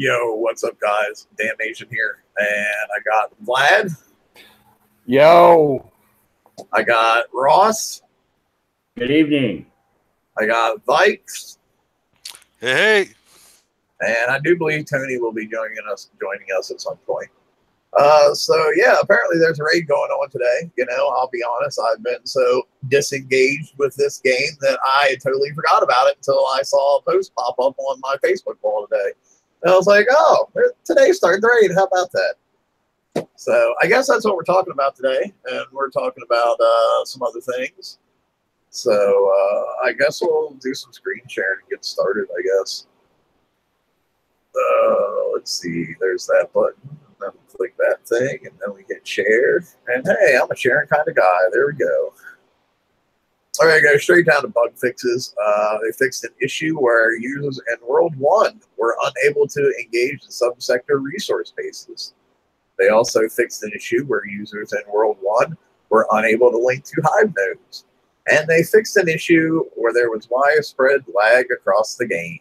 Yo, what's up, guys? Damnation here, and I got Vlad. Yo, I got Ross. Good evening. I got Vikes, Hey, and I do believe Tony will be joining us at some point. So yeah, apparently there's a raid going on today. You know, I'll be honest, I've been so disengaged with this game that I totally forgot about it until I saw a post pop up on my Facebook wall today. And I was like, oh, today's starting the raid. How about that? So I guess that's what we're talking about today, and we're talking about some other things. So I guess we'll do some screen sharing and get started, I guess. Let's see, there's that button. And then we click that thing, and then we hit share. And hey, I'm a sharing kind of guy. There we go. All right, go straight down to bug fixes. They fixed an issue where users in World 1 were unable to engage the subsector resource bases. They also fixed an issue where users in World 1 were unable to link to Hive nodes. And they fixed an issue where there was widespread lag across the game.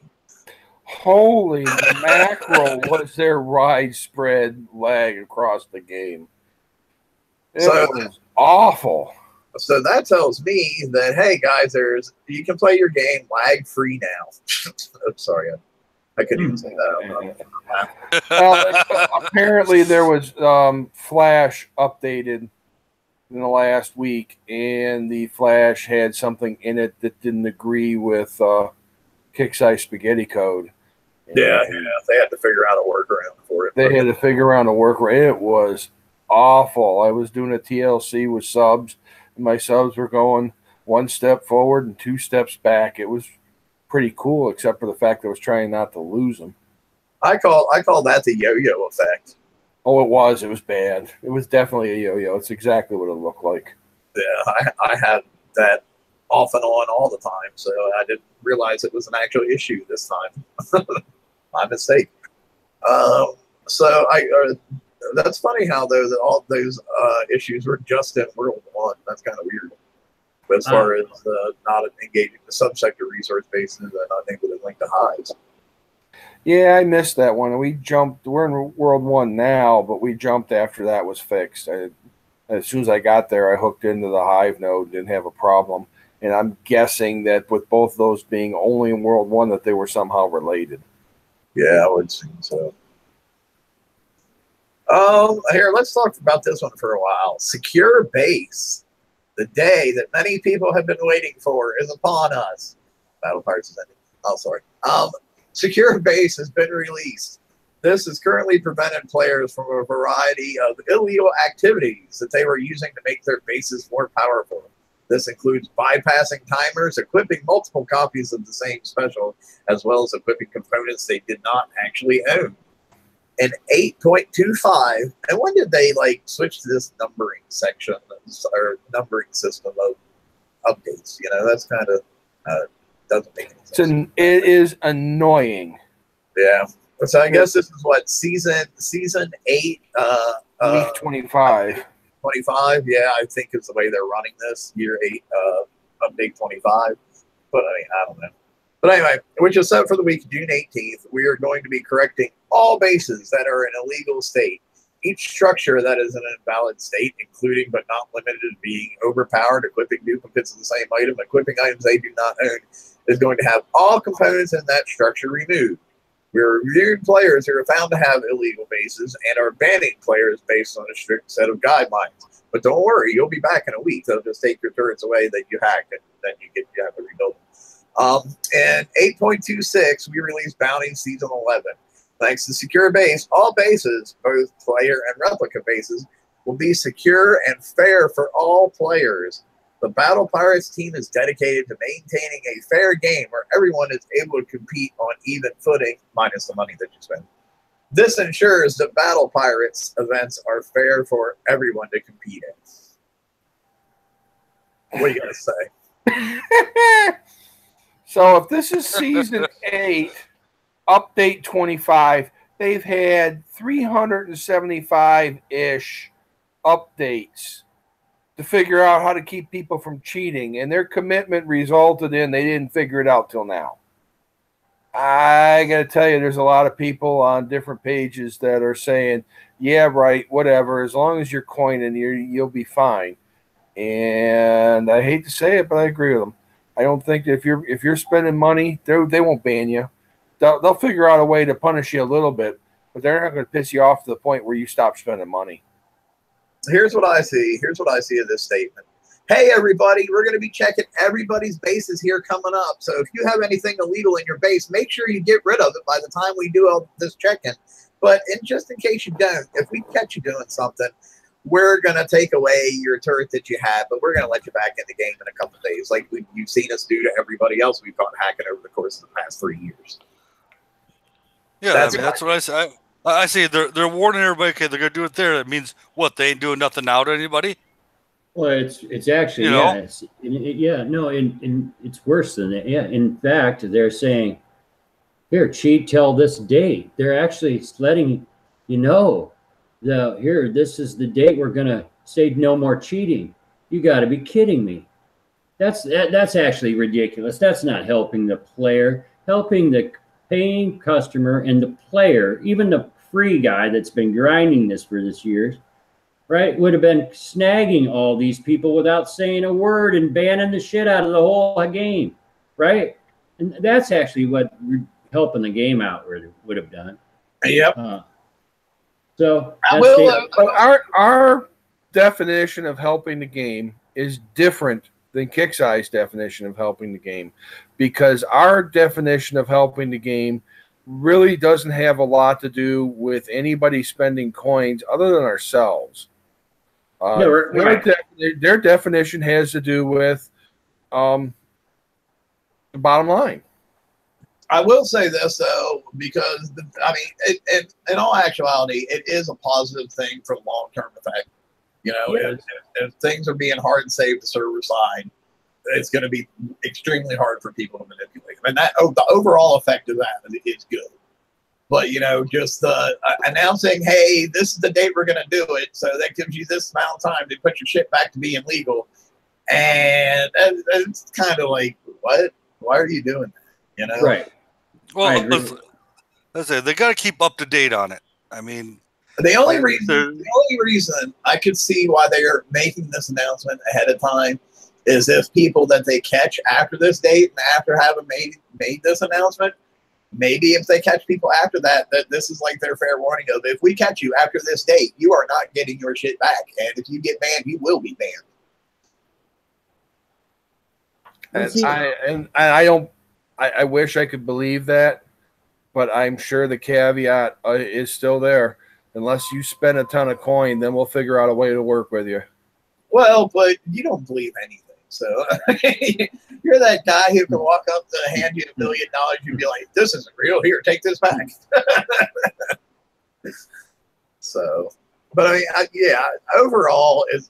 holy mackerel, was there widespread lag across the game? It was awful. So that tells me that, hey, guys, you can play your game lag-free now. I'm sorry, I couldn't even say that. Well, apparently there was Flash updated in the last week, and the Flash had something in it that didn't agree with Kicksai spaghetti code. Yeah, they had to figure out a workaround for it. They had to figure out a workaround. It was awful. I was doing a TLC with subs, and my subs were going one step forward and two steps back. It was pretty cool, except for the fact that I was trying not to lose them. I call that the yo-yo effect. Oh, it was. It was bad. It was definitely a yo-yo. It's exactly what it looked like. Yeah, I had that off and on all the time, so I didn't realize it was an actual issue this time. My mistake. So that's funny how all those issues were just in World 1. That's kind of weird. But as far as not engaging the subsector resource bases and unable to link to hives. Yeah, I missed that one. We're in World 1 now, but we jumped after that was fixed. As soon as I got there, I hooked into the Hive node, didn't have a problem. And I'm guessing that with both those being only in World 1, that they were somehow related. Yeah, I would seem so. Here, let's talk about this one for a while. Secure base. The day that many people have been waiting for is upon us. Battle Parts is ending. Oh, sorry. Secure base has been released. This has currently prevented players from a variety of illegal activities that they were using to make their bases more powerful. This includes bypassing timers, equipping multiple copies of the same special, as well as equipping components they did not actually own. In 8.25, and when did they switch to this numbering section or numbering system of updates? You know, that's kind of doesn't make any sense. It is annoying. Yeah. So I guess this is what season 8, week 25. 25, yeah, I think is the way they're running this year 8, update 25. But I mean, I don't know. But anyway, which is set for the week of June 18th, we are going to be correcting all bases that are in a legal state. Each structure that is in an invalid state, including but not limited to being overpowered, equipping duplicates of the same item, equipping items they do not own, is going to have all components in that structure removed. We are reviewing players who are found to have illegal bases and are banning players based on a strict set of guidelines. But don't worry, you'll be back in a week. They'll just take your turrets away that you hacked, and then you have to rebuild them. And 8.26, we released Bounty Season 11. Thanks to Secure Base, all bases, both player and replica bases, will be secure and fair for all players. The Battle Pirates team is dedicated to maintaining a fair game where everyone is able to compete on even footing, minus the money that you spend. This ensures that Battle Pirates events are fair for everyone to compete in. What are you going to say? So if this is Season 8, Update 25, they've had 375-ish updates to figure out how to keep people from cheating, and their commitment resulted in they didn't figure it out till now. I got to tell you, there's a lot of people on different pages that are saying, yeah, right, whatever. As long as you're coining, you'll be fine. And I hate to say it, but I agree with them. I don't think that if you're spending money, they won't ban you. They'll figure out a way to punish you a little bit, but they're not going to piss you off to the point where you stop spending money. Here's what I see. Here's what I see of this statement. Hey, everybody, we're going to be checking everybody's bases here coming up. So if you have anything illegal in your base, make sure you get rid of it by the time we do all this check-in. But just in case you don't, if we catch you doing something, we're going to take away your turret that you have, but we're going to let you back in the game in a couple of days, like you've seen us do to everybody else we've caught hacking over the course of the past 3 years. Yeah, that's what I say. I say they're warning everybody. Okay, they're going to do it there. That means what? They ain't doing nothing now to anybody. Well, it's actually, it's worse than that. Yeah, in fact, they're saying, here, cheat till this date. They're actually letting you know, this is the date we're going to say no more cheating. You got to be kidding me. That's actually ridiculous. That's not helping the player, helping the paying customer and the player, even the free guy that's been grinding this for this years. Right, would have been snagging all these people without saying a word and banning the shit out of the whole game, right? And that's actually what helping the game out would have done. Yep. So our definition of helping the game is different than Kixeye's definition of helping the game, because our definition of helping the game really doesn't have a lot to do with anybody spending coins other than ourselves. Their definition has to do with the bottom line. I will say this, though, because, in all actuality, it is a positive thing for the long-term effect. You know, if things are being hard and safe the server side, it's going to be extremely hard for people to manipulate them. And the overall effect of that is good. But, just announcing, hey, this is the date we're going to do it. So that gives you this amount of time to put your shit back to being legal. And it's kind of like, what? Why are you doing that? Right. Well, let's say they got to keep up to date on it. I mean, the only reason I could see why they are making this announcement ahead of time is if people that they catch after this date and after having made this announcement, maybe if they catch people after that this is like their fair warning of, if we catch you after this date, you are not getting your shit back. And if you get banned, you will be banned. I wish I could believe that, but I'm sure the caveat is still there. Unless you spend a ton of coin, then we'll figure out a way to work with you. Well, but you don't believe anything. So you're that guy who can walk up to hand you $1 million. You'd be like, this isn't real. Here, take this back. So, but overall, is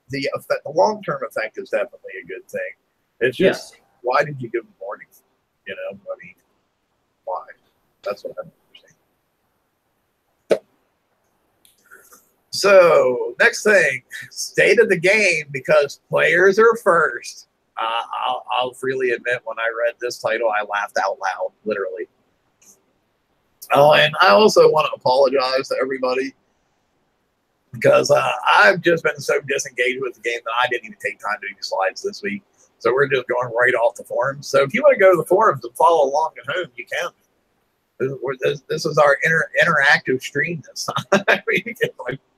the long-term effect is definitely a good thing. It's just, why did you give them warnings? Why? That's what I'm understanding. So, next thing, state of the game, because players are first. I'll freely admit, when I read this title, I laughed out loud, literally. Oh, and I also want to apologize to everybody, because I've just been so disengaged with the game that I didn't even take time to do slides this week. So we're just going right off the forums. So if you want to go to the forums and follow along at home, you can. This is our interactive stream this time. You can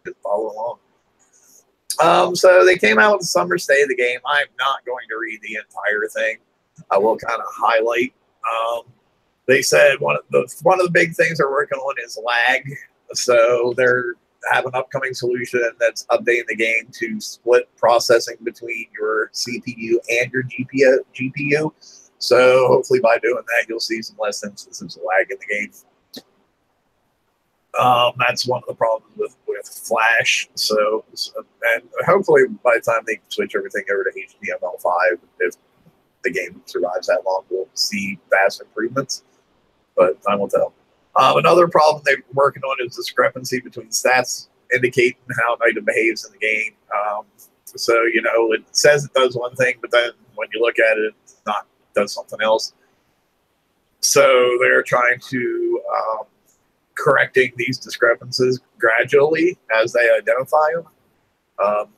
just follow along. So they came out with the summer state of the game. I'm not going to read the entire thing. I will kind of highlight. They said one of the big things they're working on is lag. So they're have an upcoming solution that's updating the game to split processing between your CPU and your GPU. So hopefully by doing that, you'll see some less instances of lag in the game. That's one of the problems with Flash. So and hopefully by the time they switch everything over to HTML5, if the game survives that long, we'll see vast improvements. But time will tell. Another problem they're working on is discrepancy between stats indicating how an item behaves in the game. So, it says it does one thing, but then when you look at it, it does something else. So they're trying to correcting these discrepancies gradually as they identify them. I don't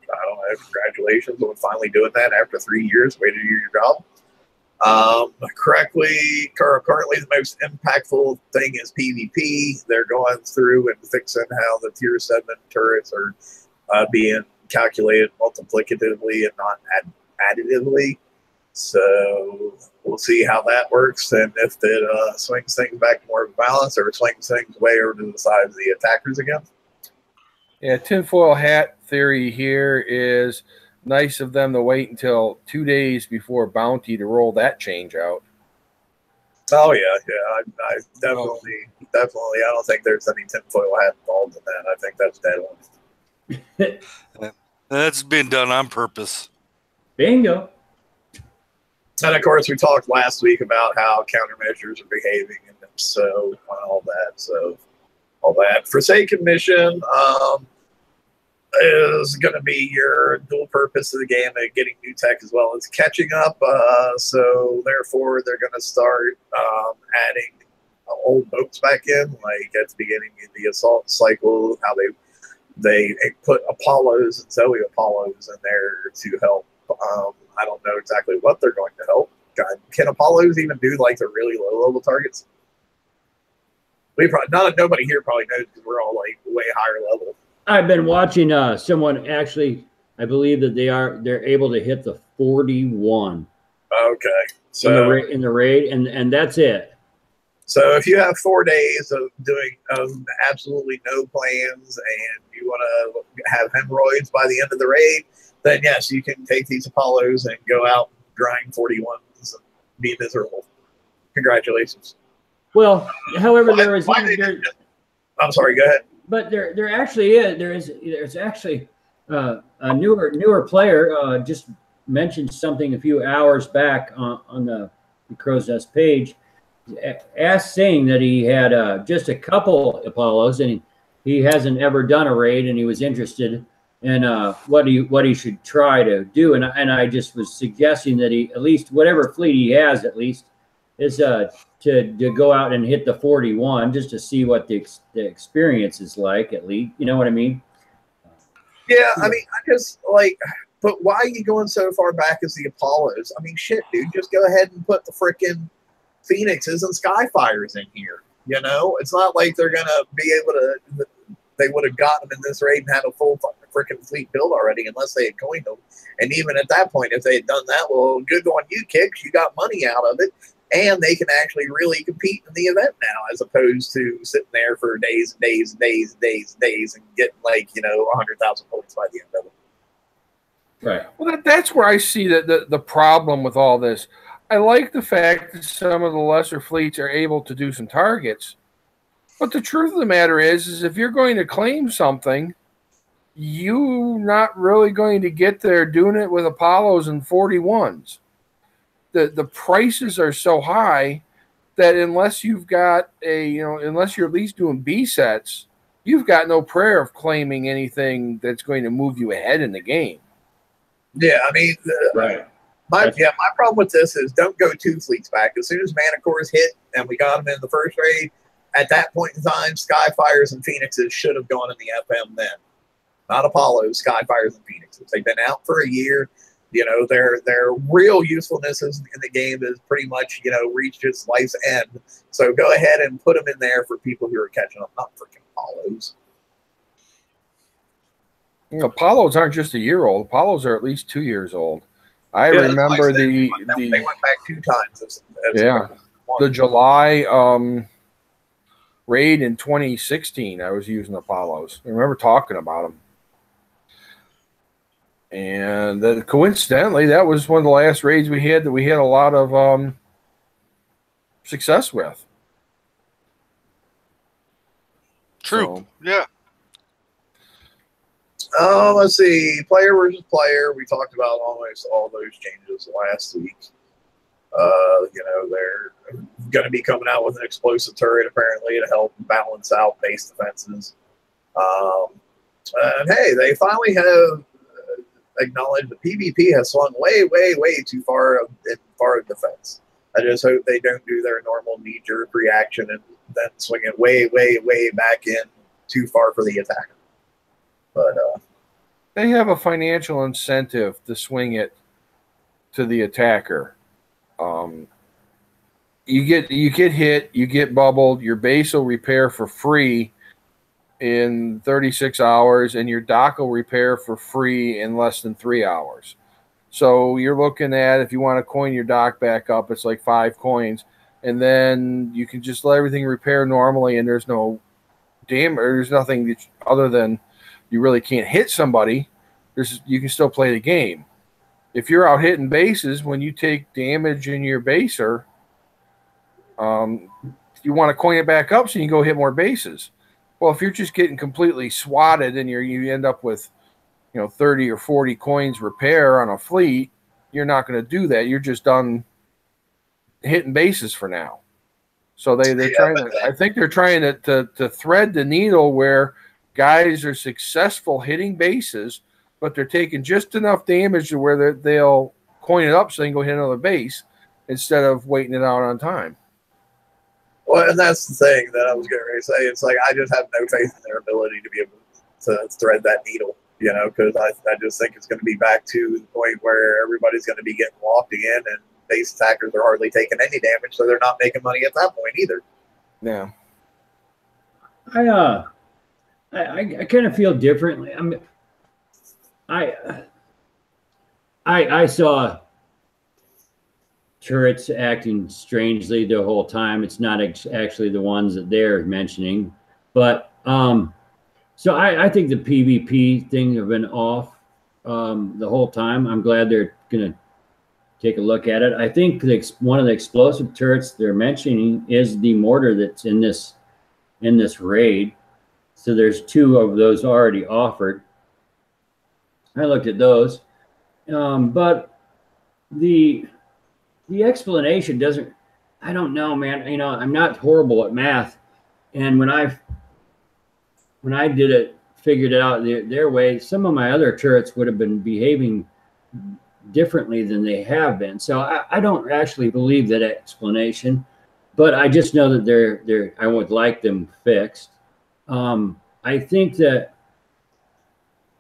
know. Congratulations on finally doing that after 3 years. Way to do your job. Currently, the most impactful thing is PvP. They're going through and fixing how the tier 7 turrets are being calculated multiplicatively and not additively. So we'll see how that works and if it swings things back to more of a balance or swings things way over to the side of the attackers again. Yeah, tinfoil hat theory here is nice of them to wait until 2 days before bounty to roll that change out. Oh yeah. I definitely. I don't think there's any tinfoil hat involved in that. I think that's dead on. That's been done on purpose. Bingo. And of course, we talked last week about how countermeasures are behaving, and so all that. Forsaken mission is going to be your dual purpose of the game and getting new tech as well as catching up. So therefore, they're going to start adding old boats back in, like at the beginning of the assault cycle, how they put Apollos and Zoe Apollos in there to help. I don't know exactly what they're going to help. God, can Apollos even do like the really low level targets? Nobody here probably knows because we're all like way higher level. I've been watching someone actually. I believe that they're able to hit the 41. Okay, so in the raid, and that's it. So if you have 4 days of doing absolutely no plans and you want to have hemorrhoids by the end of the raid, then yes, you can take these Apollos and go out grind 41s and be miserable. Congratulations. Well, however, I'm sorry. Go ahead. But there actually is. There's actually a newer player just mentioned something a few hours back on the Crow's Nest page, saying that he had just a couple Apollos and he hasn't ever done a raid and he was interested in what he should try to do, and I just was suggesting that he, at least whatever fleet he has, at least is to go out and hit the 41 just to see what the experience is like, at least, you know what I mean? Yeah, I mean, I just like, but why are you going so far back as the Apollos? I mean, shit, dude, just go ahead and put the freaking Phoenixes and Skyfires in here. You know, it's not like they're gonna be able to. They would have gotten them in this raid and had a full freaking fleet built already, unless they had coined them. And even at that point, if they had done that, well, good on you, Kicks. You got money out of it, and they can actually really compete in the event now, as opposed to sitting there for days and days and days and days and days and getting 100,000 points by the end of it. Right. Well, that's where I see the problem with all this. I like the fact that some of the lesser fleets are able to do some targets. But the truth of the matter is if you're going to claim something, you're not really going to get there doing it with Apollos and 41s. The prices are so high that unless you've got unless you're at least doing B sets, you've got no prayer of claiming anything that's going to move you ahead in the game. Yeah, I mean, right. My problem with this is don't go 2 fleets back. As soon as Mana Cores hit and we got them in the first raid, at that point in time, Skyfires and Phoenixes should have gone in the FM then. Not Apollos, Skyfires and Phoenixes. They've been out for a year. You know, their real usefulness in the game is pretty much, reached its life's end. So go ahead and put them in there for people who are catching up, not freaking Apollos. Apollos aren't just a year old. Apollos are at least 2 years old. I remember they went back 2 times. The July raid in 2016, I was using Apollos. I remember talking about them. And coincidentally, that was one of the last raids we had that we had a lot of success with. True. Yeah. Let's see. Player versus player. We talked about almost all those changes last week. They're going to be coming out with an explosive turret apparently to help balance out base defenses. And hey, they finally have acknowledged the PvP has swung way, way, way too far in defense. I just hope they don't do their normal knee-jerk reaction and then swing it way, way, way back in too far for the attacker. But they have a financial incentive to swing it to the attacker. You get hit, you get bubbled, your base will repair for free in 36 hours, and your dock will repair for free in less than 3 hours. So you're looking at, if you want to coin your dock back up, it's like 5 coins, and then you can just let everything repair normally, and there's no damage, there's nothing that, other than you really can't hit somebody. You can still play the game. If you're out hitting bases, when you take damage in your baser, you want to coin it back up so you can go hit more bases. Well, if you're just getting completely swatted and you end up with 30 or 40 coins repair on a fleet, you're not going to do that. You're just done hitting bases for now. So they're trying to, I think they're trying to thread the needle where guys are successful hitting bases, but they're taking just enough damage to where they'll coin it up so they can go hit another base instead of waiting it out on time. Well, and that's the thing that I was going to say. It's like I just have no faith in their ability to be able to thread that needle, because I just think it's going to be back to the point where everybody's going to be getting locked in and base attackers are hardly taking any damage, so they're not making money at that point either. Yeah. I kind of feel differently. I saw turrets acting strangely the whole time. It's not actually the ones that they're mentioning, but so I think the PvP thing have been off the whole time. I'm glad they're gonna take a look at it. I think one of the explosive turrets they're mentioning is the mortar that's in this raid. So there's 2 of those already offered. I looked at those, but the explanation doesn't. I don't know, man. I'm not horrible at math, and when I did it, figured it out their way, some of my other turrets would have been behaving differently than they have been. So I don't actually believe that explanation, but I just know that I would like them fixed. I think that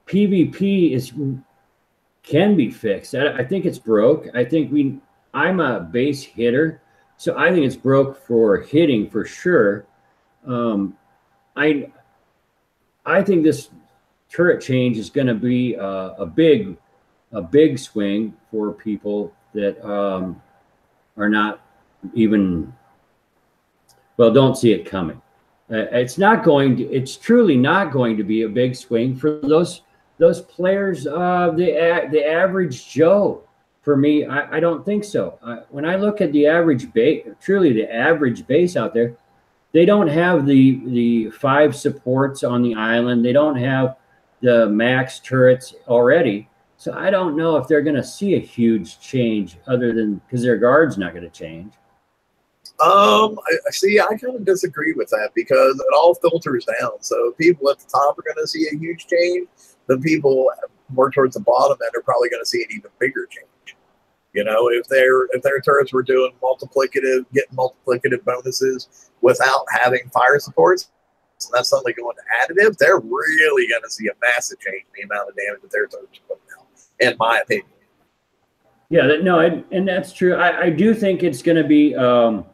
PvP can be fixed. I think it's broke. I'm a base hitter, so I think it's broke for hitting for sure. I think this turret change is going to be a big swing for people that are not even, don't see it coming. It's truly not going to be a big swing for those players, the average Joe. For me, I don't think so. When I look at the average base, truly the average base out there, they don't have the 5 supports on the island. They don't have the max turrets already. So I don't know if they're going to see a huge change other than because their guard's not going to change. I kind of disagree with that because it all filters down. So people at the top are going to see a huge change. The people more towards the bottom end are probably going to see an even bigger change. If their turrets were getting multiplicative bonuses without having fire supports, so that's suddenly going to additive, they're really going to see a massive change in the amount of damage that their turrets are putting out, in my opinion. Yeah, and that's true. I do think it's going to be a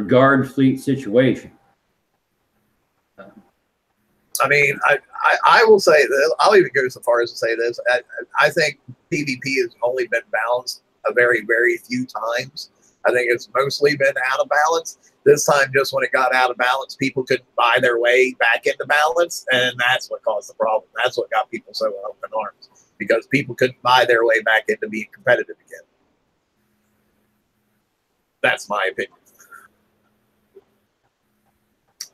guard fleet situation. I will say this. I'll even go so far as to say this. I think PvP has only been balanced a very, very few times. I think it's mostly been out of balance. This time, just when it got out of balance, people couldn't buy their way back into balance, and that's what caused the problem. That's what got people so up in arms, because people couldn't buy their way back into being competitive again. That's my opinion.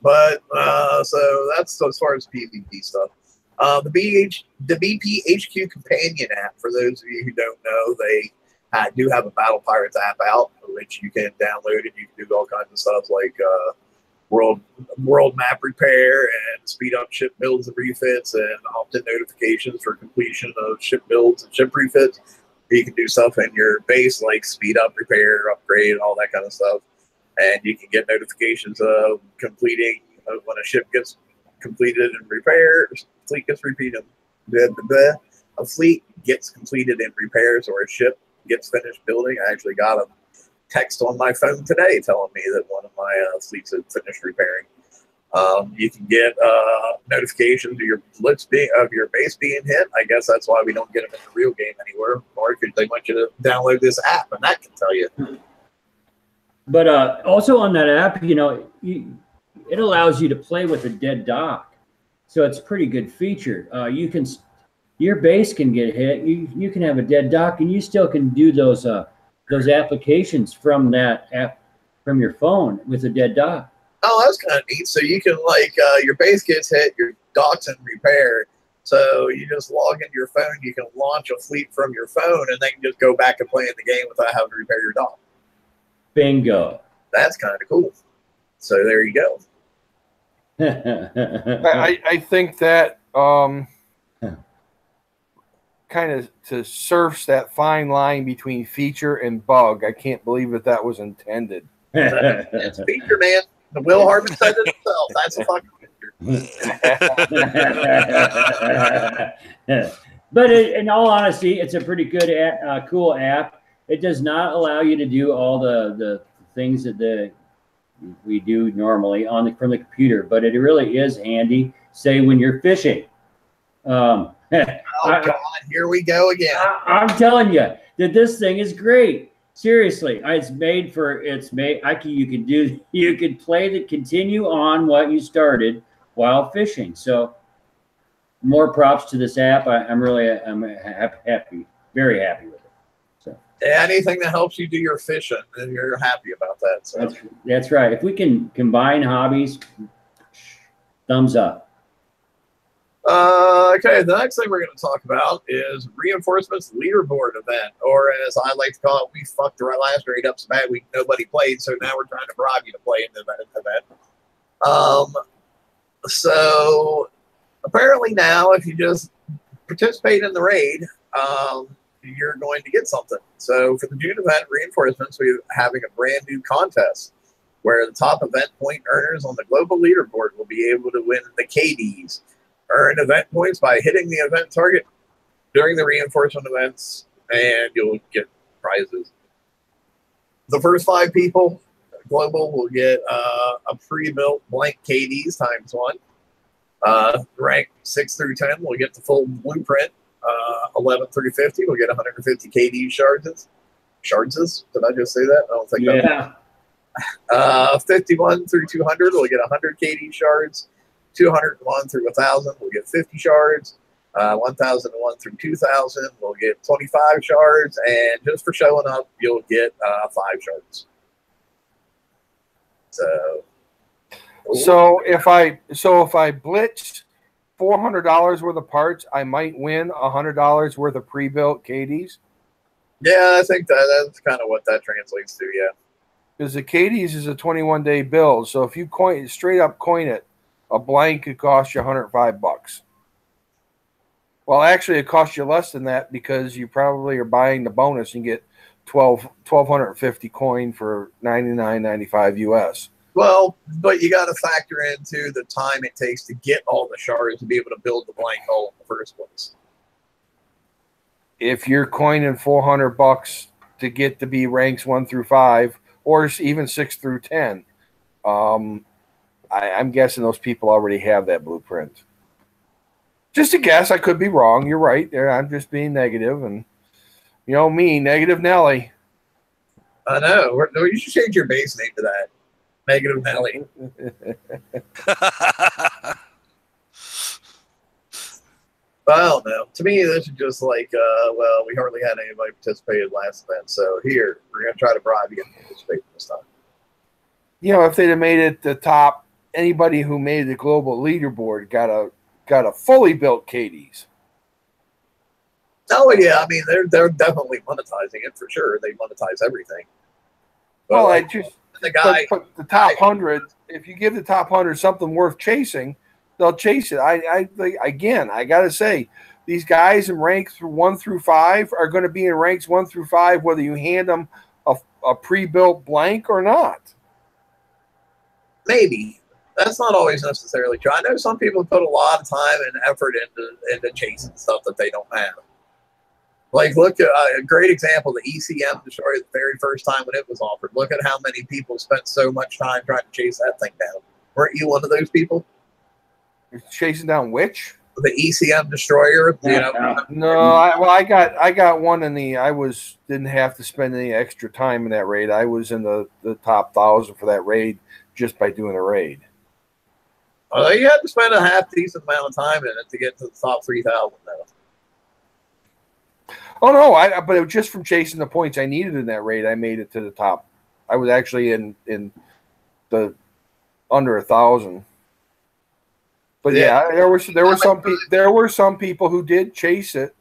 But so that's as far as PvP stuff. The BPHQ companion app, for those of you who don't know, they do have a Battle Pirates app out, which you can download and you can do all kinds of stuff like world map repair and speed up ship builds and refits and opt-in notifications for completion of ship builds and ship refits. You can do stuff in your base like speed up, repair, upgrade, all that kind of stuff. And you can get notifications of completing when a ship gets completed and repaired, fleet gets repeated. A fleet gets completed in repairs, or a ship gets finished building. I actually got a text on my phone today telling me that one of my fleets had finished repairing. You can get notifications of your base being hit. I guess that's why we don't get them in the real game anywhere, or because they want you to download this app, and that can tell you. But also on that app, you know, it allows you to play with a dead dock, so it's a pretty good feature. Your base can get hit. You can have a dead dock, and you still can do those applications from that app from your phone with a dead dock. Oh, that's kind of neat. So you can, like, your base gets hit, your dock's in repair. So you just log into your phone. You can launch a fleet from your phone, and then just go back and play in the game without having to repair your dock. Bingo. That's kind of cool. So there you go. I think that kind of to surf that fine line between feature and bug. I can't believe that was intended. It's a feature, man. The Will Harmon said it himself. That's a fucking feature. But in all honesty, it's a pretty good, cool app. It does not allow you to do all the things that we do normally from the computer, but it really is handy. Say when you're fishing. Oh God, here we go again. I'm telling you that this thing is great. Seriously, you could continue on what you started while fishing. So more props to this app. I'm happy, very happy with it. So anything that helps you do your fishing, and you're happy about that. So that's right. If we can combine hobbies, thumbs up. Okay, the next thing we're going to talk about is Reinforcements Leaderboard event, or as I like to call it, we fucked our last grade up so bad nobody played, so now we're trying to bribe you to play in the event. So apparently now, if you just participate in the raid, you're going to get something. So for the June event, Reinforcements, we're having a brand new contest where the top event point earners on the global leaderboard will be able to win the KDs. Earn event points by hitting the event target during the reinforcement events, and you'll get prizes. The first 5 people, global, will get a pre-built blank KDs ×1. Rank 6 through 10 will get the full blueprint. 11 through 50 will get 150 KD shards. Shards? Did I just say that? I don't think that. 51 through 200 will get 100 KD shards. 201 through 1,000 will get 50 shards. 1,001 through 2,000 will get 25 shards, and just for showing up, you'll get 5 shards. So if I blitz $400 worth of parts, I might win $100 worth of pre-built KDs. Yeah, I think that's kind of what that translates to. Yeah, because the KDs is a 21-day build, so if you straight up coin it, a blank could cost you $105. Well, actually, it costs you less than that because you probably are buying the bonus and get 1,250 coin for $99.95 US. Well, but you got to factor into the time it takes to get all the shards to be able to build the blank hull in the first place. If you're coining $400 to get to be ranks 1 through 5, or even 6 through 10, I'm guessing those people already have that blueprint. Just a guess. I could be wrong. You're right. I'm just being negative, and you know me, Negative Nelly. I know. You should change your base name to that. Negative Nelly. I don't know. To me, this is just like, well, we hardly had anybody participate in last event, so here, we're going to try to bribe you to participate this time. You know, if they'd have made it the top, anybody who made the global leaderboard got a fully built KDs. Oh yeah, I mean they're definitely monetizing it for sure. They monetize everything. But well, the top 100. If you give the top 100 something worth chasing, they'll chase it. I gotta say, these guys in ranks 1 through 5 are going to be in ranks 1 through 5, whether you hand them a pre-built blank or not. Maybe. That's not always necessarily true. I know some people put a lot of time and effort into chasing stuff that they don't have. Like, look at a great example, the ECM destroyer, the very first time when it was offered. Look at how many people spent so much time trying to chase that thing down. Weren't you one of those people? You're chasing down which? The ECM destroyer. You know? No, I got one in the. Didn't have to spend any extra time in that raid. I was in the top 1,000 for that raid just by doing a raid. You had to spend a half decent amount of time in it to get to the top 3,000 though. Oh no, but it was just from chasing the points I needed in that raid. I made it to the top. I was actually in the under 1,000. But yeah, there were some people who did chase it,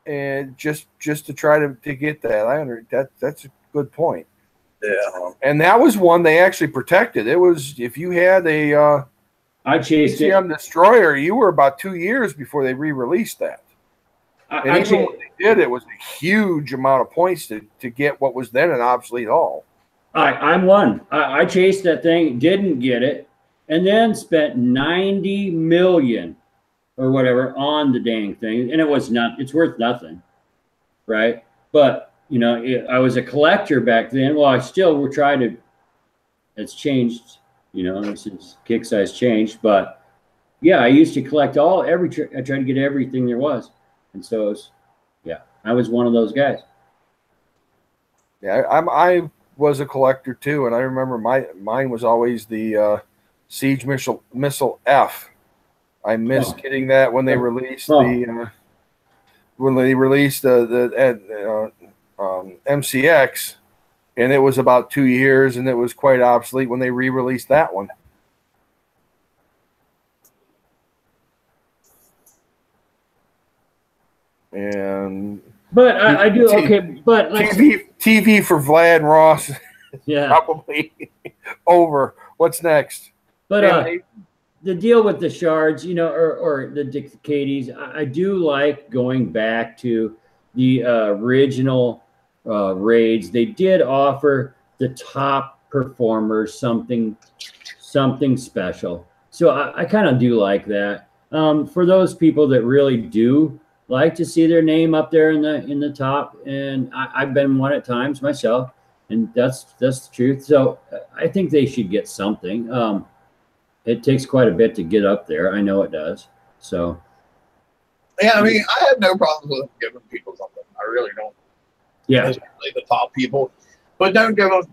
and just to try to get that. That's a good point. Yeah, and that was one they actually protected. It was if you had a I chased ECM destroyer, you were about 2 years before they re-released that. And even when they did, it was a huge amount of points to get what was then an obsolete hull. I'm one. I chased that thing, didn't get it, and then spent 90 million or whatever on the dang thing, and it's worth nothing, right? But you know, I was a collector back then. Well, I still will try to. It's changed, you know, since kick size changed. But yeah, I used to collect I tried to get everything there was. And so, I was one of those guys. Yeah, I was a collector too, and I remember mine was always the Siege Missile F. I missed getting that when they released the MCX, and it was about 2 years, and it was quite obsolete when they re-released that one. But I do okay. But TV for Vlad and Ross, probably over. What's next? But the deal with the shards, you know, or the Decades, I do like going back to the original raids. They did offer the top performers something special, so I kind of do like that. For those people that really do like to see their name up there in the top, and I've been one at times myself, and that's the truth. So I think they should get something. It takes quite a bit to get up there. I know it does. So yeah, I mean, I have no problems with giving people something. I really don't. Yeah, especially the top people, but don't give them.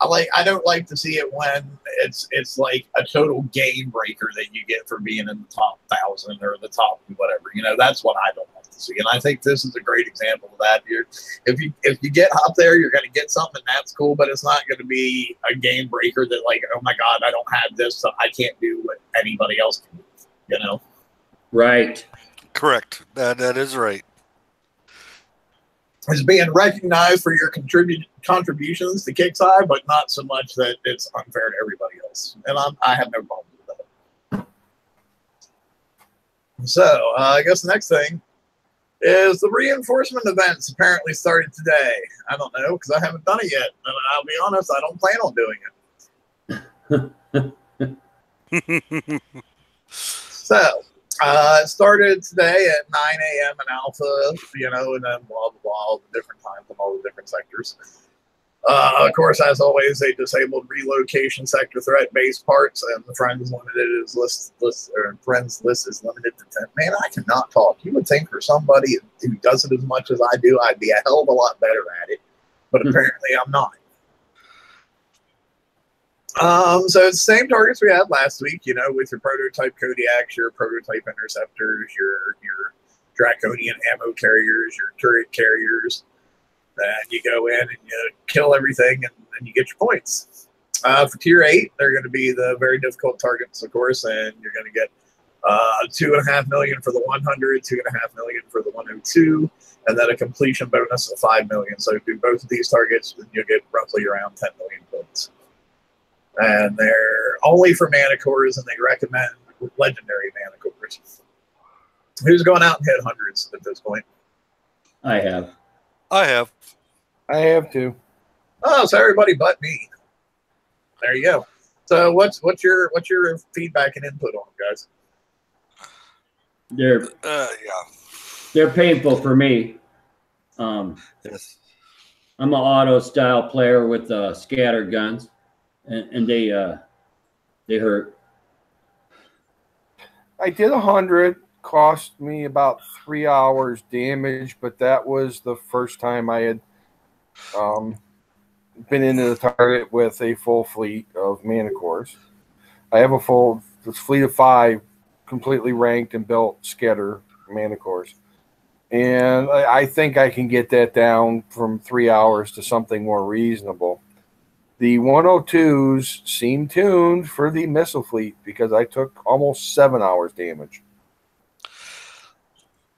I don't like to see it when it's like a total game breaker that you get for being in the top 1,000 or the top whatever. You know, that's what I don't like to see. And I think this is a great example of that. If you get up there, you're going to get something, that's cool, but it's not going to be a game breaker that like, oh my God, I don't have this, so I can't do what anybody else can do. You know, right? Correct. That is right. Is being recognized for your contributions to Kickside, but not so much that it's unfair to everybody else. And I have no problem with that. So I guess the next thing is the reinforcement events apparently started today. I don't know because I haven't done it yet. And I'll be honest, I don't plan on doing it. So it started today at 9 a.m. in Alpha, you know, and then blah, blah, blah, all the different times on all the different sectors. Of course, as always, they disabled relocation sector threat base parts, and the friends friends list is limited to 10. Man, I cannot talk. You would think for somebody who does it as much as I do, I'd be a hell of a lot better at it, but apparently I'm not. So it's the same targets we had last week, you know, with your prototype Kodiaks, your prototype interceptors, your draconian ammo carriers, your turret carriers. And you go in and you kill everything, and then you get your points. For tier 8, they're going to be the very difficult targets, of course, and you're going to get 2.5 million for the 100, 2.5 million for the 102, and then a completion bonus of 5 million. So do both of these targets, and you'll get roughly around 10 million points. And they're only for mana cores, and they recommend legendary mana cores. Who's going out and hit hundreds at this point? I have. I have. I have to. Oh, so everybody but me. There you go. So what's your feedback and input on them, guys? They're painful for me. Yes. I'm an auto style player with scatter guns, and they hurt. I did 100. Cost me about 3 hours damage, but that was the first time I had been into the target with a full fleet of mana cores. I have a full fleet of 5 completely ranked and built scatter mana cores. And I think I can get that down from 3 hours to something more reasonable. The 102s seem tuned for the missile fleet because I took almost 7 hours damage.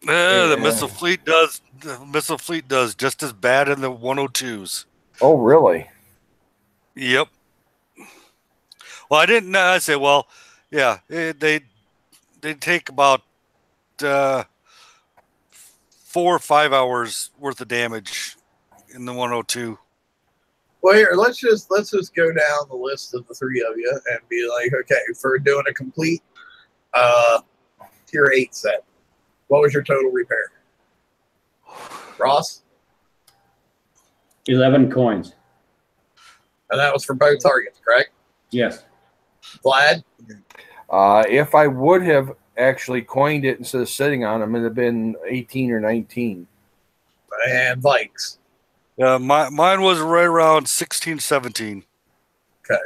The missile fleet does. The missile fleet does just as bad in the 102s. Oh, really? Yep. Well, I didn't. I say, well, yeah, they take about 4 or 5 hours worth of damage in the 102. Well, here, let's just go down the list of the three of you and be like, okay, for doing a complete tier 8 set, what was your total repair? Ross? 11 coins. And that was for both targets, correct? Yes. Vlad? If I would have actually coined it instead of sitting on them, it would have been 18 or 19. And Vikes? Mine was right around 16, 17. Okay.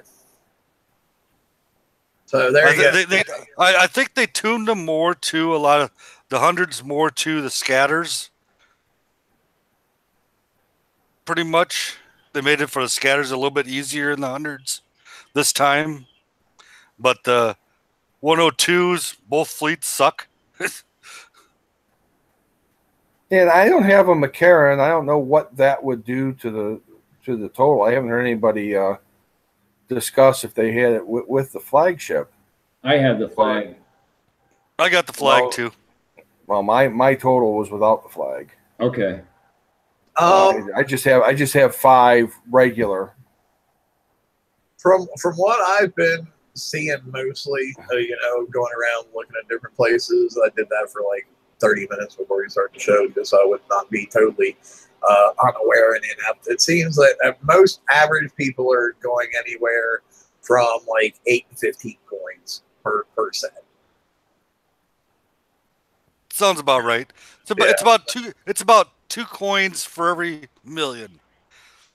So there you go. I think they tuned them more to a lot of the hundreds, more to the scatters. Pretty much. They made it for the scatters a little bit easier in the hundreds this time. But the 102s, both fleets suck. And I don't have a Macara, and I don't know what that would do to the total. I haven't heard anybody discuss if they had it with the flagship. I have the flag. I got the flag too. Well, my total was without the flag. Okay. I just have 5 regular. From what I've been seeing mostly, going around looking at different places, I did that for like 30 minutes before we start the show, just so I would not be totally unaware and inept. It seems that most average people are going anywhere from like 8 to 15 coins per set. Sounds about right. It's about 2 coins for every million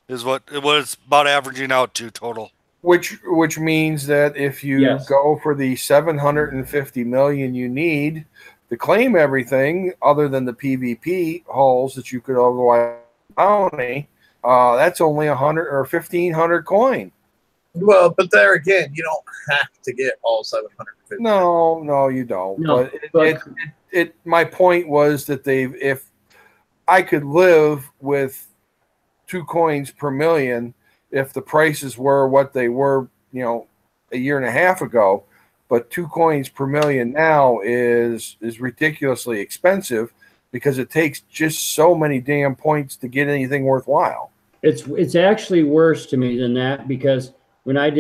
is what it was about averaging out to total. Which means that if you go for the 750 million you need to claim everything other than the PvP hulls that you could otherwise bounty, that's only 100 or 1,500 coin. Well, but there again, you don't have to get all 750. No, you don't. No, but my point was that if I could live with 2 coins per million if the prices were what they were, a year and a half ago, but 2 coins per million now is ridiculously expensive because it takes just so many damn points to get anything worthwhile. It's actually worse to me than that because when I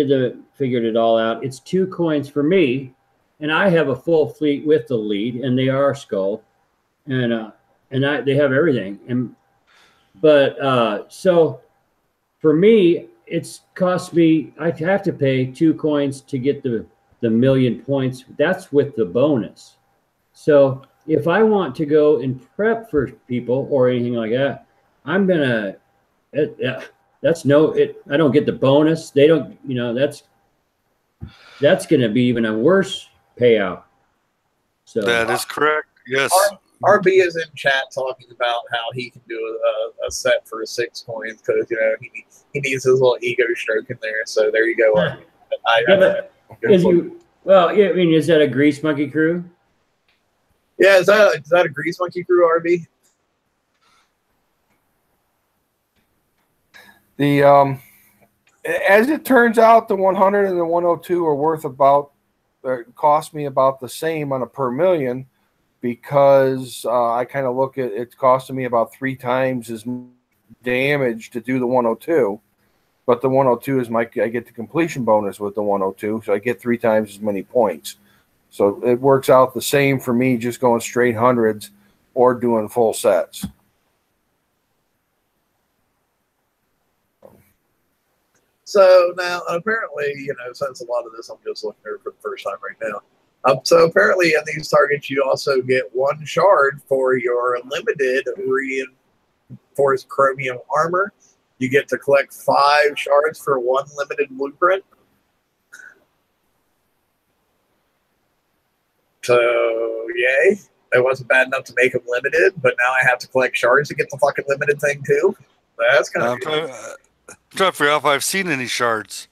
figured it all out, it's 2 coins for me, and I have a full fleet with the lead, and they are skull, and they have everything, so for me, it's cost me. I have to pay 2 coins to get the million points. That's with the bonus. So if I want to go and prep for people or anything like that, I'm gonna. I don't get the bonus. They don't. That's gonna be even a worse payout. So that is correct. Yes. RB is in chat talking about how he can do a set for 6 coins because he needs his little ego stroke in there. So there you go. Is that a Grease Monkey Crew? Yeah, is that a Grease Monkey Crew, RB? As it turns out, the 100 and the 102 are worth cost me about the same on a per million. because I kind of look at it's costing me about 3 times as much damage to do the 102. But the 102 is I get the completion bonus with the 102, so I get 3 times as many points. So it works out the same for me just going straight hundreds or doing full sets. So now, apparently, since a lot of this I'm just looking at for the first time right now. So apparently in these targets, you also get 1 shard for your limited reinforced chromium armor. You get to collect 5 shards for 1 limited blueprint. So, yay. It wasn't bad enough to make them limited, but now I have to collect shards to get the fucking limited thing too. That's kind of I'm trying to figure out if I've seen any shards.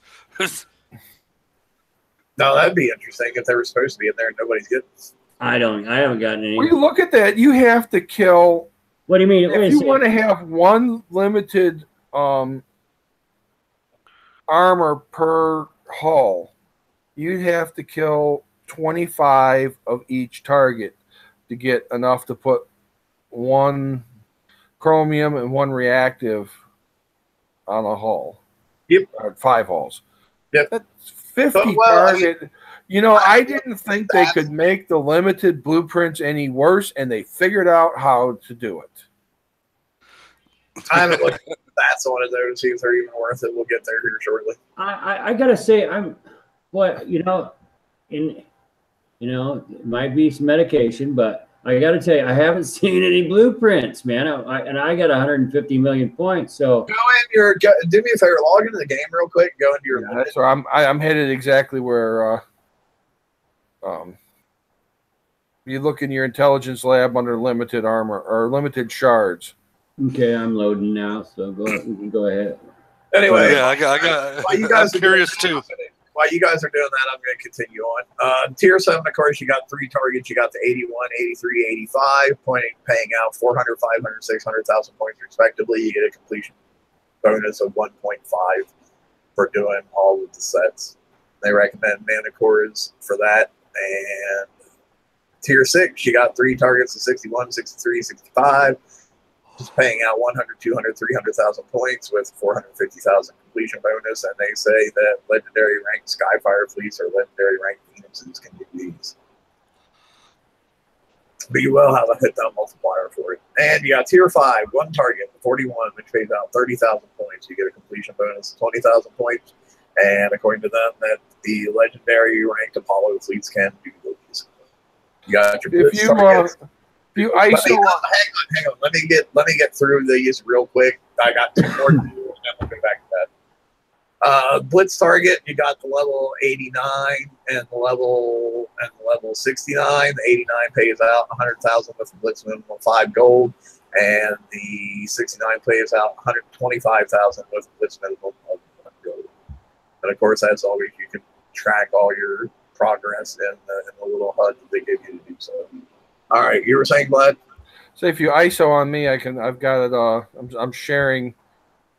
No, that'd be interesting if they were supposed to be in there and nobody's getting. I haven't gotten any. When you look at that, you have to kill. What do you mean? If you want to have 1 limited armor per hull, you'd have to kill 25 of each target to get enough to put 1 chromium and 1 reactive on a hull. Yep. 5 hulls. Yep. That's 50 target. I didn't think they could make the limited blueprints any worse, and they figured out how to do it. I haven't looked at that's one of those to see if they're even worth it. We'll get there here shortly. I gotta say, it might be some medication, but I gotta tell you, I haven't seen any blueprints, man. I got 150 million points. So do me a favor, log into the game real quick. Go into your. That's where I'm headed exactly where. You look in your intelligence lab under limited armor or limited shards. Okay, I'm loading now, so we can go ahead. Anyway, yeah, I got. I'm curious too. While you guys are doing that, I'm going to continue on. Tier 7, of course, you got 3 targets. You got the 81, 83, 85, paying out 400, 500, 600,000 points respectively. You get a completion bonus of 1.5 for doing all of the sets. They recommend mana cores for that. And Tier 6, you got 3 targets of 61, 63, 65. Just paying out 100, 200, 300,000 points with 450,000 completion bonus, and they say that legendary ranked Skyfire fleets or legendary ranked Phoenixes can do these. But you will have a hit down multiplier for it. And you got Tier 5, 1 target, 41, which pays out 30,000 points. You get a completion bonus of 20,000 points. And according to them, that the legendary ranked Apollo fleets can do these. You got your blitz targets. Hang on. Let me get through these real quick. I got 2 more to do, and then we'll go back to that. Blitz target, you got the level 89 and the level 69. The 89 pays out 100,000 with the blitz minimum of 5 gold, and the 69 pays out 125,000 with the blitz minimum of 1 gold. And of course, as always, you can track all your progress in the little HUD that they give you to do so. All right, you were saying, Vlad? So if you ISO on me, I've got it. I'm sharing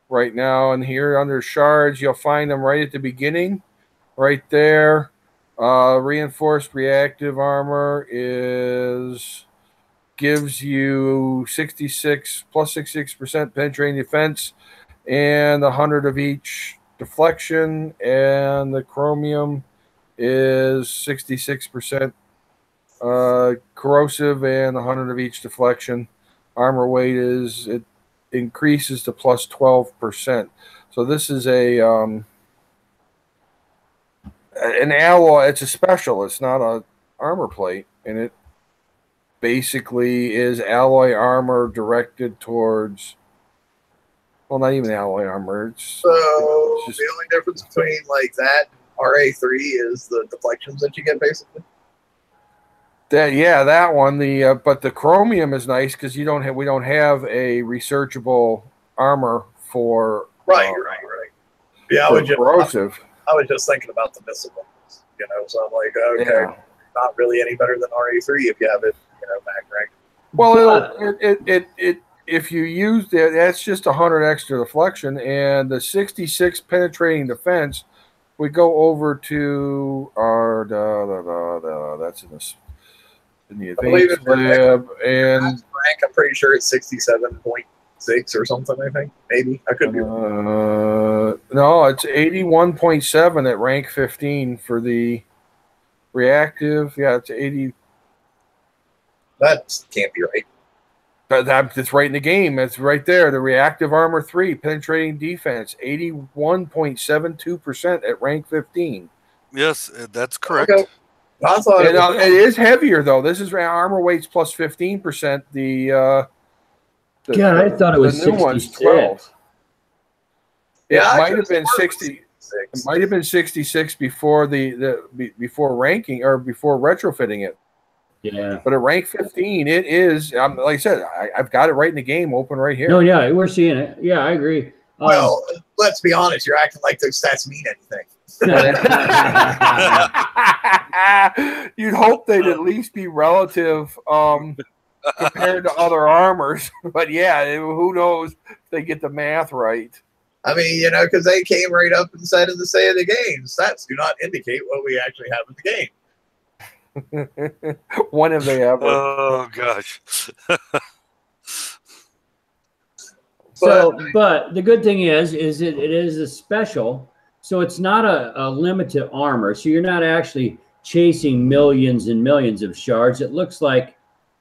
right now, and here under shards, you'll find them right at the beginning, right there. Reinforced reactive armor gives you 66 plus 66% penetrating defense, and 100 of each deflection, and the chromium is 66%. Corrosive and 100 of each deflection. Armor weight it increases to plus 12%. So this is an alloy. It's a special. It's not a armor plate, and it basically is alloy armor directed towards. Well, not even alloy armor. So the only difference between like that RA3 is the deflections that you get, basically. That one. But the chromium is nice because we don't have a researchable armor for right. Yeah, corrosive. I was just thinking about the missile ones, So I'm like, okay, not really any better than RA3 if you have it, back ranked. Well, if you use that, that's just 100 extra deflection, and the 66 penetrating defense. We go over to our that's in this. in the I believe advanced it's lab, and rank. I'm pretty sure it's 67.6 or something. I think maybe I could be wrong. no, it's 81.7 at rank 15 for the reactive. Yeah, it's 80. That can't be right. That's right in the game. It's right there. The reactive armor 3, penetrating defense, 81.72% at rank 15. Yes, that's correct. Okay. I thought And, it is heavier though. This is armor weights plus 15%. God, I thought it was the new one's 66. 12. Yeah, It might have been 60. It might have been 66 before before ranking or before retrofitting it. Yeah. But at rank 15, it is. Like I said, I've got it right in the game, open right here. No, yeah, we're seeing it. Yeah, I agree. Well, let's be honest. You're acting like those stats mean anything. You'd hope they'd at least be relative compared to other armors. But yeah, who knows if they get the math right. I mean, because they came right up and said in the say of the game, stats do not indicate what we actually have in the game. When have they ever? Oh gosh. But the good thing is it is a special, so it's not a limited armor. So you're not actually chasing millions and millions of shards. It looks like,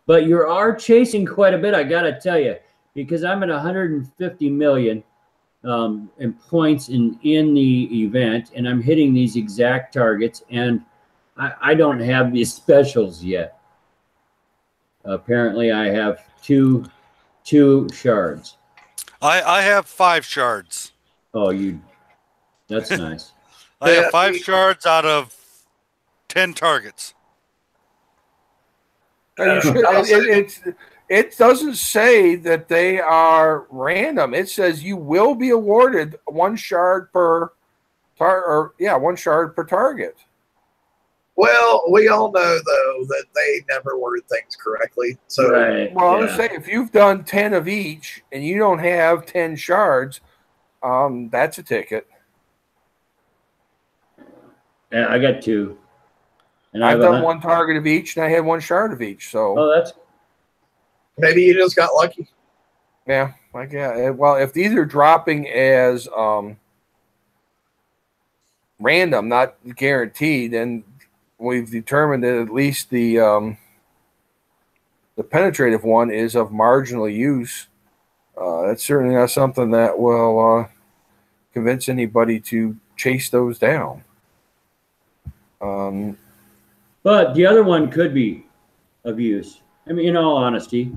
but you are chasing quite a bit. I gotta tell you, because I'm at 150 million in points in the event, and I'm hitting these exact targets, and I don't have these specials yet. Apparently, I have two shards. I have 5 shards. Oh, that's nice. I have 5 shards out of 10 targets. It doesn't say that they are random. It says you will be awarded 1 shard per one shard per target. Well, we all know though that they never word things correctly. So, right. Well, I was saying, if you've done 10 of each and you don't have 10 shards, that's a ticket. Yeah, I got 2. And I've done 1 target of each, and I had 1 shard of each. So, that's maybe you just got lucky. Yeah, well, if these are dropping as random, not guaranteed, then we've determined that at least the penetrative one is of marginal use. That's certainly not something that will convince anybody to chase those down. But the other one could be of use. I mean, in all honesty,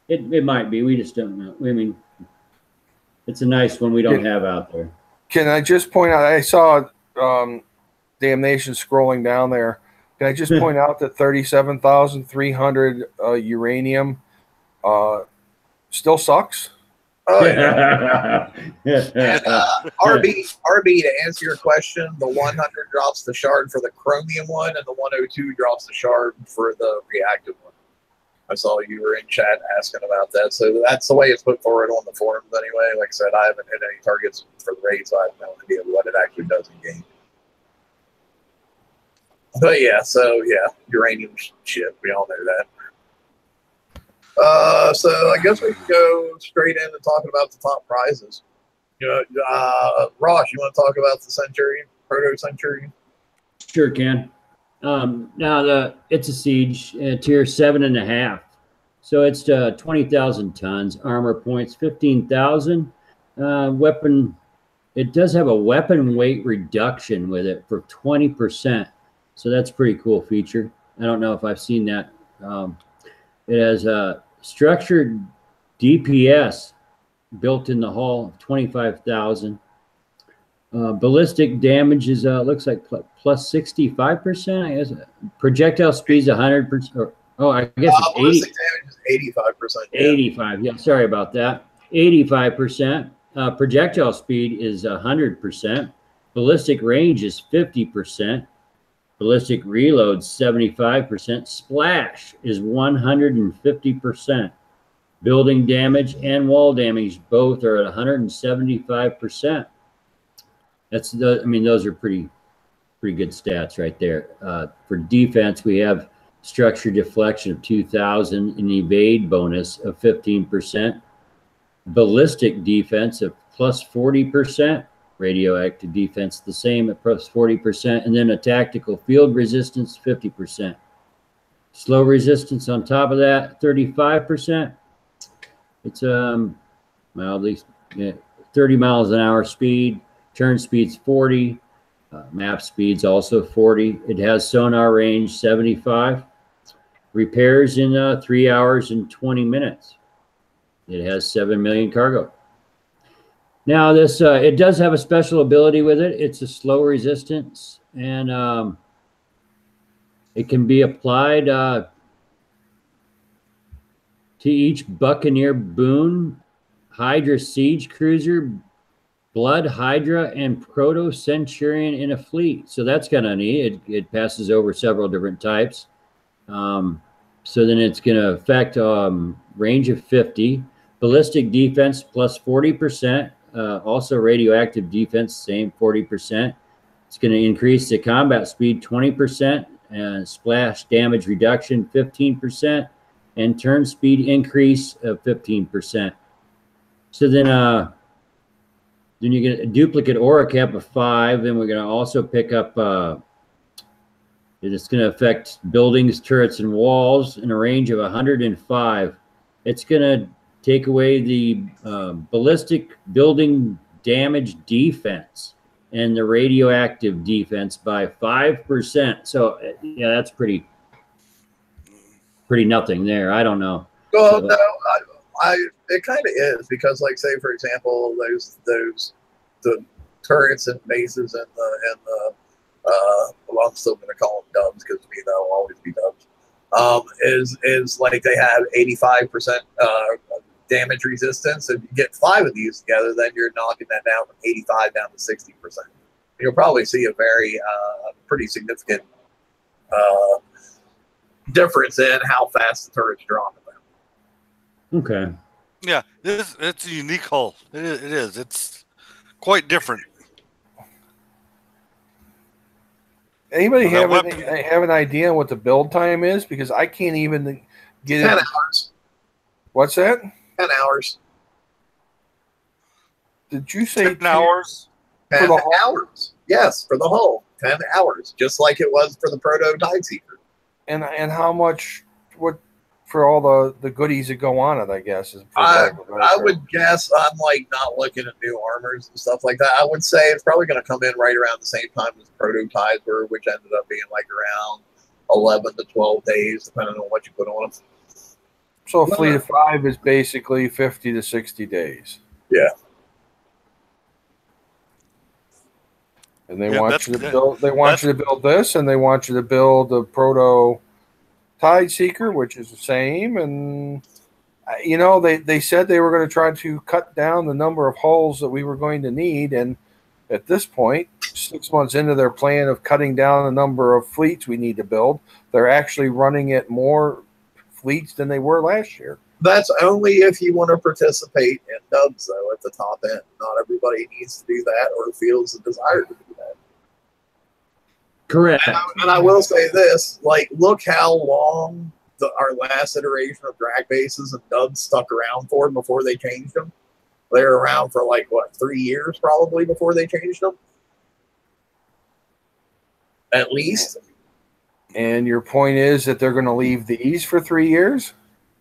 it might be. We just don't know. I mean, it's a nice one we don't have out there. Can I just point out, I saw Damnation scrolling down there. Can I just point out that 37,300 uranium still sucks? Oh, yeah. RB, to answer your question, the 100 drops the shard for the chromium one, and the 102 drops the shard for the reactive one. I saw you were in chat asking about that. So that's the way it's put forward on the forums anyway. Like I said, I haven't hit any targets for the raid, so I have no idea what it actually does in game. But yeah, uranium shit. We all know that. So I guess we can go straight into talking about the top prizes. Ross, you want to talk about the Centurion, Proto Centurion? Sure can. Now it's a siege tier 7.5, so it's 20,000 tons. Armor points 15,000. Weapon. It does have a weapon weight reduction with it for 20%. So that's a pretty cool feature. I don't know if I've seen that. It has a structured DPS built in the hull of 25,000. Ballistic damage is looks like plus 65%. I guess projectile speed is 100%. I guess it's 80. Ballistic damage is 85%. Yeah. 85. Yeah, sorry about that. 85%. Projectile speed is 100%. Ballistic range is 50%. Ballistic reload 75%. Splash is 150%. Building damage and wall damage both are at 175%. Those are pretty good stats right there. For defense, we have structure deflection of 2,000, an evade bonus of 15%, ballistic defense of plus 40%, radioactive defense the same at plus 40%, and then a tactical field resistance 50%. Slow resistance on top of that 35%. It's mildly 30 miles an hour speed. Turn speed's 40. Map speed's also 40. It has sonar range 75. Repairs in 3 hours and 20 minutes. It has 7 million cargo. Now this it does have a special ability with it. It's a slow resistance, and it can be applied to each Buccaneer Boon, Hydra Siege Cruiser, Blood Hydra, and Proto Centurion in a fleet. So that's kind of neat. It passes over several different types. So then it's going to affect range of 50, ballistic defense plus 40%, also radioactive defense, same 40%. It's going to increase the combat speed 20%, and splash damage reduction 15%, and turn speed increase of 15%. So then you get a duplicate aura cap of 5. Then we're going to also pick up it's going to affect buildings, turrets, and walls in a range of 105. It's going to take away the ballistic building damage defense and the radioactive defense by 5%. So yeah, that's pretty nothing there. I don't know. Well, So, no, it kind of is, because, like, say for example, the turrets and bases and the well, I'm still going to call them dubs because to me they'll always be dubs. Is like they have 85% damage resistance. If you get 5 of these together, then you're knocking that down from 85 down to 60%. You'll probably see a very pretty significant difference in how fast the turrets drop them. okay. Yeah, it's a unique hull. It is. It's quite different. Anybody have an idea what the build time is? Because I can't even get 10 it. hours. What's that? 10 hours. Did you say 10 hours? 10 the hull? hours. Yes, for the hull. 10 hours. Just like it was for the Proto Tide Seeker. And how much? What for all the goodies that go on it? I guess is. I would guess, I'm like not looking at new armors and stuff like that. I would say it's probably going to come in right around the same time as Proto Tides were, which ended up being like around 11 to 12 days, depending on what you put on them. So a fleet of 5 is basically 50 to 60 days. Yeah. And they want you to build. They want you to build this, and they want you to build the Proto Tide Seeker, which is the same. And they said they were going to try to cut down the number of hulls that we were going to need. And at this point, 6 months into their plan of cutting down the number of fleets we need to build, they're actually running at more fleets than they were last year. That's only if you want to participate in dubs, though, at the top end. Not everybody needs to do that or feels the desire to do that. Correct. And I will say this, like, look how long our last iteration of drag bases and dubs stuck around for before they changed them. They were around for, 3 years probably before they changed them. At least. And your point is that they're going to leave these for 3 years?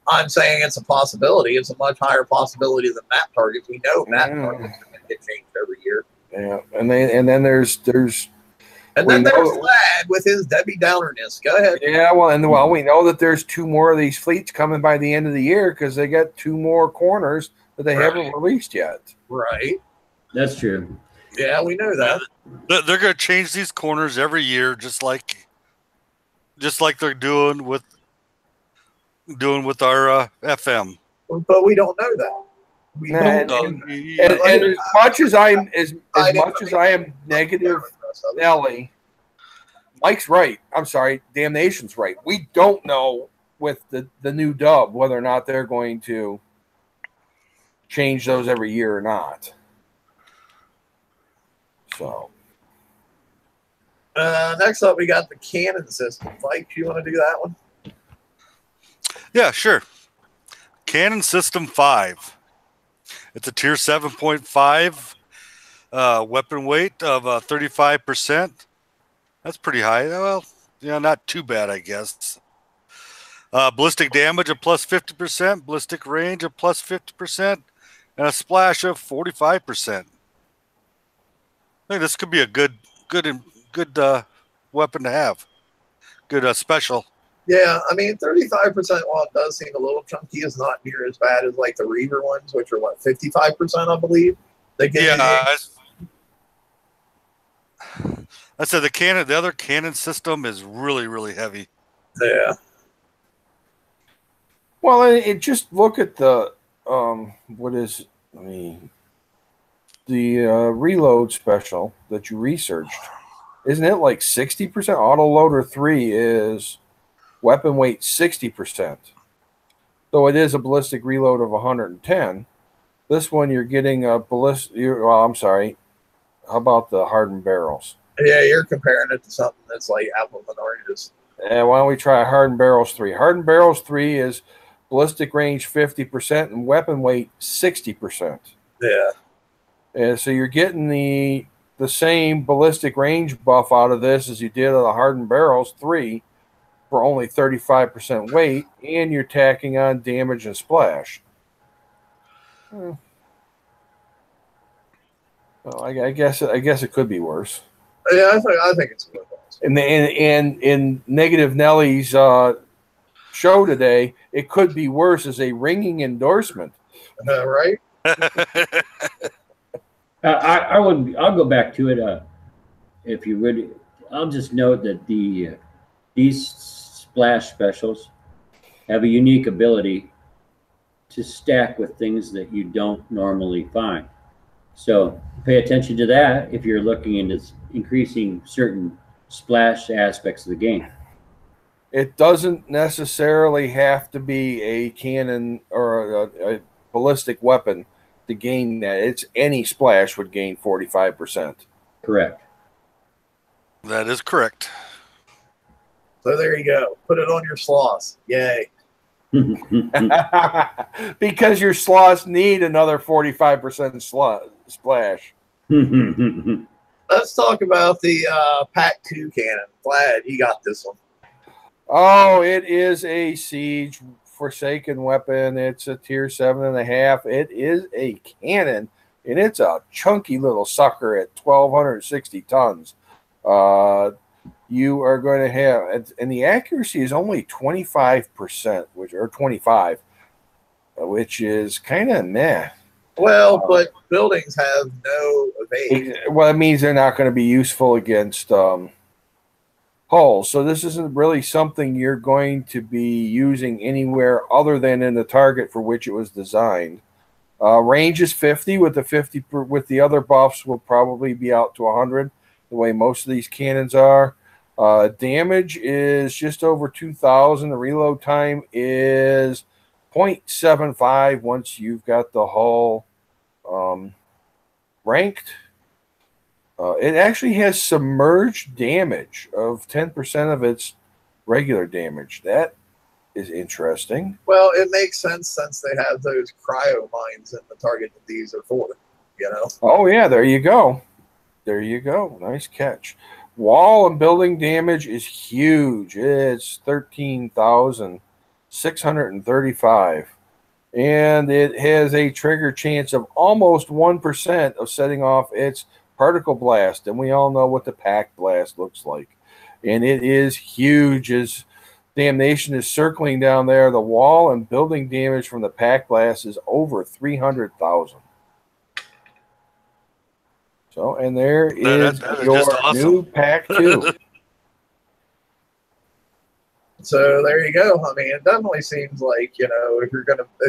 I'm saying it's a possibility. It's a much higher possibility than map targets. We know map targets are going to get changed every year. Yeah, and then there's there's Lad with his Debbie Downerness. Go ahead. Yeah, we know that there's 2 more of these fleets coming by the end of the year because they got 2 more corners that they haven't released yet. Right. That's true. Yeah, we know that. They're going to change these corners every year, just like they're doing with our FM. But we don't know that. And as much as I am negative, Nelly, Mike's right. I'm sorry, Damnation's right. We don't know with the new dub whether or not they're going to change those every year or not. So next up, we got the cannon system. Mike, you want to do that one? Yeah, sure. Cannon System 5. It's a tier 7.5 weapon weight of 35%. That's pretty high. Well, yeah, not too bad, I guess. Ballistic damage of plus 50%, ballistic range of plus 50%, and a splash of 45%. I think this could be a good weapon to have. Good special. Yeah, I mean, 35%, while it does seem a little chunky, is not near as bad as like the Reaver ones, which are what, 55%, I believe. They give Yeah, I said the other cannon system is really, really heavy. Yeah. Well, it just look at the what is the reload special that you researched. Isn't it like 60%? Autoloader 3 is weapon weight 60%. Though it is a ballistic reload of 110. This one you're getting a ballistic. Well, I'm sorry. How about the hardened barrels? Yeah, you're comparing it to something that's like apples and oranges. And why don't we try Hardened Barrels 3? Hardened Barrels 3 is ballistic range 50% and weapon weight 60%. Yeah. And so you're getting the same ballistic range buff out of this as you did of the Hardened Barrels 3 for only 35% weight, and you're tacking on damage and splash. Well, I guess it could be worse. Yeah, I think it's good. And in Negative Nellie's show today, it could be worse as a ringing endorsement. Right? I'll go back to it. If you would, I'll just note that these splash specials have a unique ability to stack with things that you don't normally find. So pay attention to that if you're looking into increasing certain splash aspects of the game. It doesn't necessarily have to be a cannon or a ballistic weapon to gain that. It's any splash would gain 45%. Correct. That is correct. So there you go. Put it on your sloths. Yay. Because your sloths need another 45% splash. Let's talk about the Pack 2 cannon. Glad you got this one. Oh, it is a siege forsaken weapon. It's a tier 7.5. It is a cannon, and it's a chunky little sucker at 1,260 tons. You are going to have, and the accuracy is only 25%, or 25, which is kind of meh. Well, but buildings have no evade. Well, it means they're not going to be useful against hulls. So this isn't really something you're going to be using anywhere other than in the target for which it was designed. Range is 50. With the other buffs, will probably be out to 100. The way most of these cannons are. Damage is just over 2,000. The reload time is 0.75 once you've got the hull ranked. It actually has submerged damage of 10% of its regular damage. That is interesting. Well, it makes sense since they have those cryo mines in the target that these are for, you know? Oh, yeah, there you go. There you go. Nice catch. Wall and building damage is huge. It's 13,635. And it has a trigger chance of almost 1% of setting off its particle blast. And we all know what the pack blast looks like. And it is huge. As Damnation is circling down there, the wall and building damage from the pack blast is over 300,000. So, and there is your awesome new Pack 2. So there you go. I mean, it definitely seems like, you know, if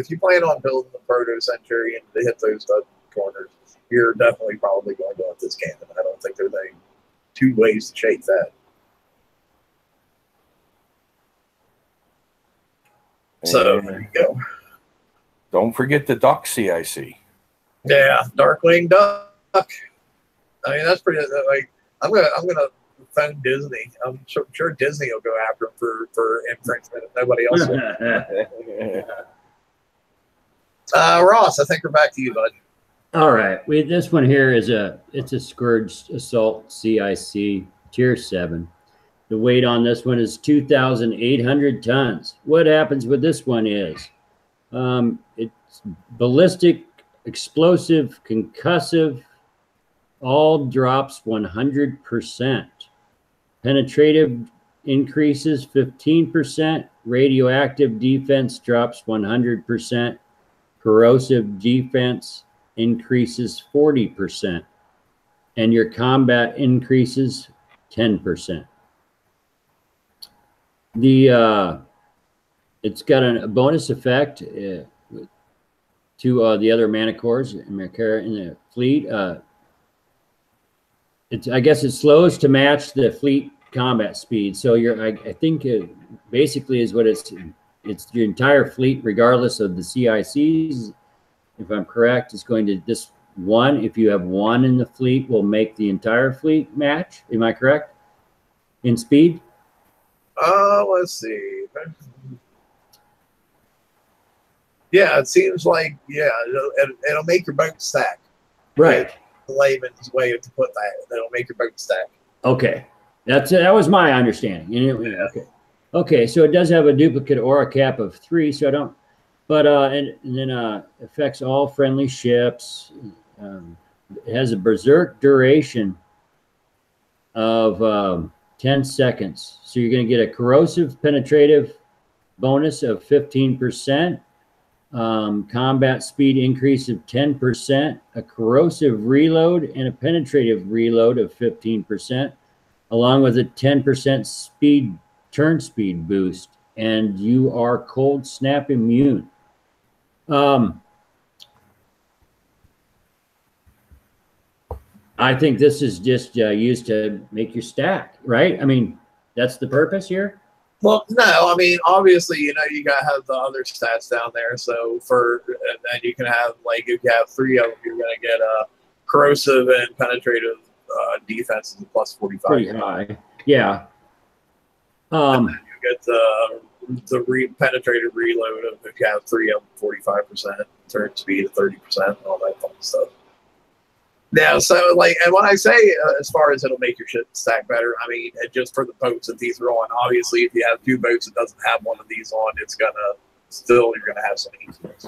you plan on building the Proto Century and to hit those corners, you're definitely probably going to want this cannon. I don't think there's any two ways to shake that. So there you go. Don't forget the duck CIC. Yeah, Darkwing Duck. I mean, that's pretty. Like, I'm gonna phone Disney. I'm sure Disney will go after him for infringement if nobody else will. Ross, I think we're back to you, bud. All right. This one here is it's a Scourge Assault CIC Tier 7. The weight on this one is 2,800 tons. What happens with this one is it's ballistic, explosive, concussive, all drops 100%. Penetrative increases 15%. Radioactive defense drops 100%. Corrosive defense increases 40%. And your increases 10%. It's got a bonus effect to the other Manticores in the fleet. I guess it slows to match the fleet combat speed. So I think it basically is what it's your entire fleet, regardless of the CICs. If I'm correct, it's going to this one. If you have one in the fleet, will make the entire fleet match. Am I correct? In speed? Let's see. Yeah, it seems like it'll make your boat stack. Right. The layman's way to put that. It'll make your boat stack. Okay, that was my understanding. Okay. So it does have a duplicate aura cap of 3. So I don't. But and then affects all friendly ships. It has a berserk duration of 10 seconds. So you're going to get a corrosive penetrative bonus of 15%, combat speed increase of 10%, a corrosive reload and a penetrative reload of 15%, along with a 10% turn speed boost, and you are cold snap immune. I think this is just used to make your stack, right? I mean, that's the purpose here. Well, no, I mean, obviously, you gotta have the other stats down there. So and then you can have, like, if you have 3 of them, you're gonna get a corrosive and penetrative defense is plus 45. Pretty high, yeah. And then you get the penetrative reload of, if you have 3 of them, 45%, turn speed of 30%, and all that fun stuff. Yeah, so, like, and when I say as far as it'll make your ship stack better, I mean, just for the boats that these are on. Obviously, if you have 2 boats that doesn't have one of these on, you're gonna have some easiness.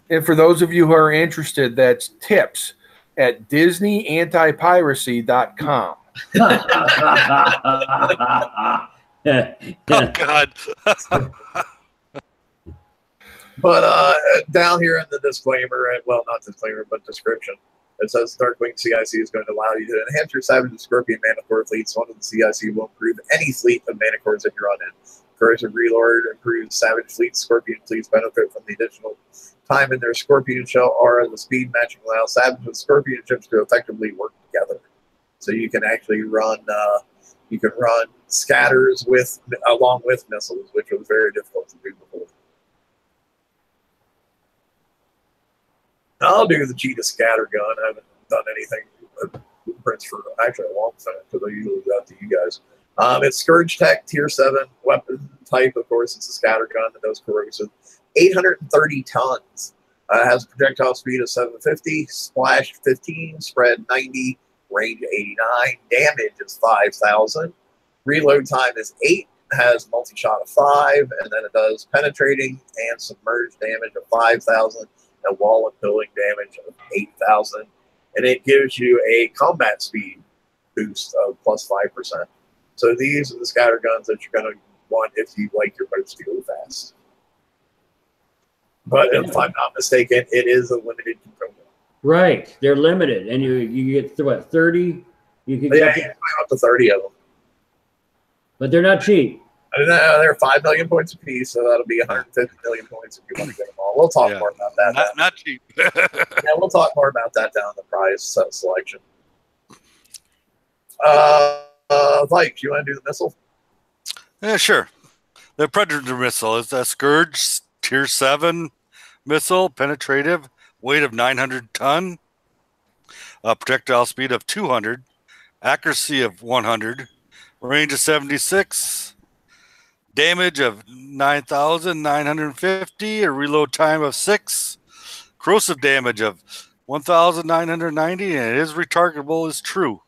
And for those of you who are interested, that's tips at DisneyAntipiracy.com. Oh God. But down here in the disclaimer, well, not disclaimer, but description, it says Darkwing CIC is going to allow you to enhance your Savage and Scorpion Manicore fleets. One of the CIC will improve any fleet of Manicores that you run in. Corrosive Reload improves Savage fleets. Scorpion fleets benefit from the additional time in their Scorpion shell aura. The speed matching allows Savage and Scorpion ships to effectively work together. So you can actually run scatters along with missiles, which was very difficult to do before. I'll do the Cheetah scatter gun. I haven't done anything blueprints for actually a long time because I usually do that to you guys. It's Scourge Tech Tier 7 weapon type. Of course, it's a scatter gun that does corrosive. 830 tons. Has a projectile speed of 750, splash 15, spread 90, range 89. Damage is 5,000. Reload time is 8. Has multi-shot of 5, and then it does penetrating and submerged damage of 5,000. A wall and pilling damage of 8,000, and it gives you a combat speed boost of plus 5%. So these are the scatter guns that you're going to want if you like your boats to go fast. But if I'm not mistaken, it is a limited component. Right, they're limited, and you get what, 30? You can get up to 30 of them, but they're not cheap. They're 5 million points apiece, so that'll be 150 million points if you want to get them all. We'll talk more about that. Not cheap. Yeah, we'll talk more about that down the prize selection. Mike, you want to do the missile? Yeah, sure. The Predator missile is a Scourge Tier 7 missile, penetrative, weight of 900 ton, projectile speed of 200, accuracy of 100, range of 76, damage of 9,950, a reload time of 6, corrosive damage of 1,990, and it is retargetable as true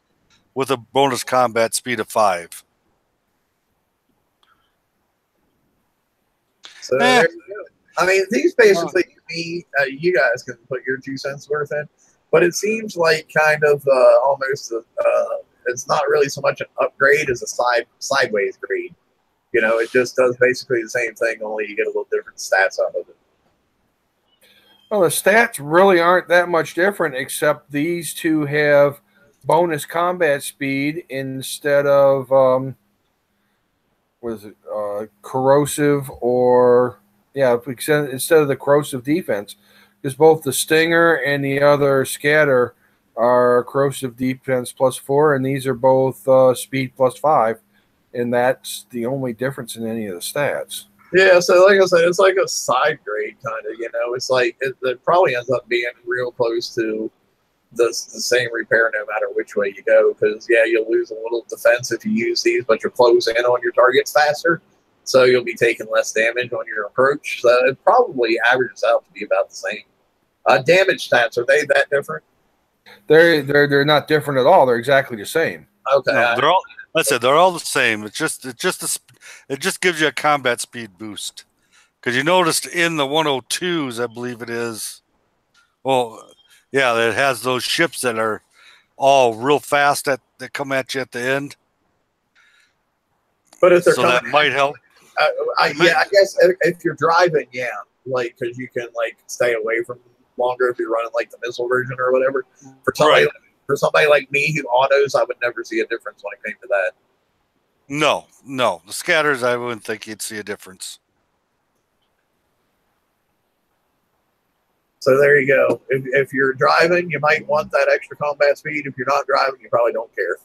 with a bonus combat speed of 5. So there you go. I mean, these basically, you guys can put your 2 cents worth in, but it seems like kind of almost it's not really so much an upgrade as a sideways grade. You know, it just does basically the same thing, only you get a little different stats out of it. Well, the stats really aren't that much different, except these two have bonus combat speed instead of corrosive, or instead of the corrosive defense, because both the Stinger and the other Scatter are corrosive defense +4, and these are both speed +5, and that's the only difference in any of the stats. Yeah, so like I said, it's like a side grade kind of, you know. It's like it probably ends up being real close to the same repair no matter which way you go, because, yeah, you'll lose a little defense if you use these, but you'll close in on your targets faster, so you'll be taking less damage on your approach. So it probably averages out to be about the same. Damage stats, are they that different? They're not different at all. They're exactly the same. Okay. No, they're all. I said they're all the same. It just gives you a combat speed boost, because you noticed in the 102s, I believe it is. Well, yeah, it has those ships that are all real fast that come at you at the end. But if they're so that might help. Yeah, I guess if you're driving, yeah, like, because you can like stay away from longer if you're running like the missile version or whatever. For somebody like me who autos, I would never see a difference when it came to that. No, the scatters, I wouldn't think you'd see a difference. So there you go. If you're driving, you might want that extra combat speed. If you're not driving, you probably don't care.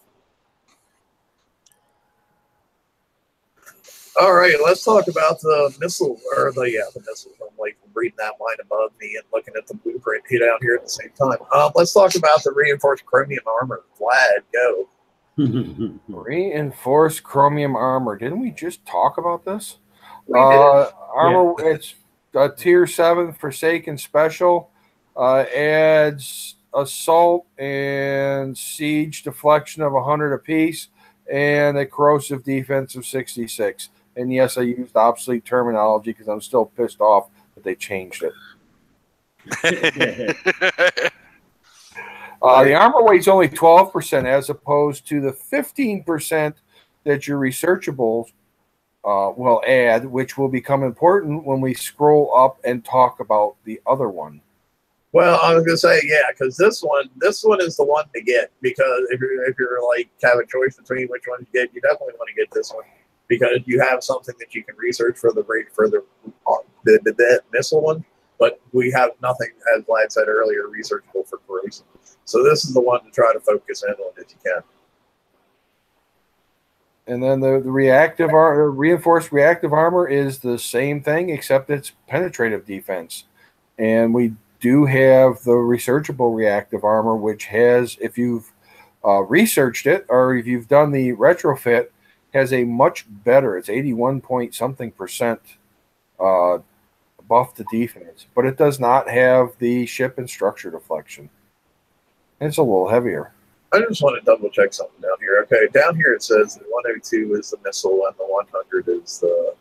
All right, let's talk about the missile, the missiles. I'm like reading that line above me and looking at the blueprint here down here at the same time. Let's talk about the reinforced chromium armor. Vlad, go. Reinforced chromium armor. Didn't we just talk about this? We did. Armor. Yeah. It's a tier 7 Forsaken special. Adds assault and siege deflection of 100 apiece, and a corrosive defense of 66. And yes, I used obsolete terminology because I'm still pissed off that they changed it. The armor weight's only 12% as opposed to the 15% that your researchables will add, which will become important when we scroll up and talk about the other one. Well, I was gonna say, yeah, because this one is the one to get, because if you're like have a choice between which one to get, you definitely want to get this one, because you have something that you can research for the missile one, but we have nothing, as Vlad said earlier, researchable for corrosive. So this is the one to try to focus in on if you can. And then the reinforced reactive armor is the same thing, except it's penetrative defense. And we do have the researchable reactive armor, which has, if you've researched it or if you've done the retrofit, has a much better, it's 81 point something percent buff to defense, but it does not have the ship and structure deflection. It's a little heavier. I just want to double check something down here. Okay, down here it says the 102 is the missile and the 100 is the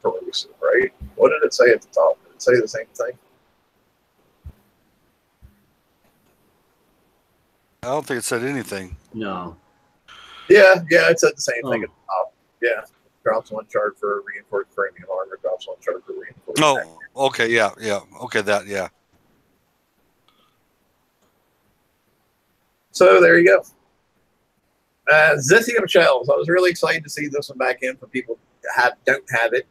corrosive, right? What did it say at the top? Did it say the same thing? I don't think it said anything. No. Yeah, it said the same thing at the top. Yeah, drops 1 chart for reinforced chromium armor, drops 1 chart for reinforced. Oh, okay, yeah, okay, that, yeah. So there you go. Zithium shells. I was really excited to see this one back in for people that don't have it.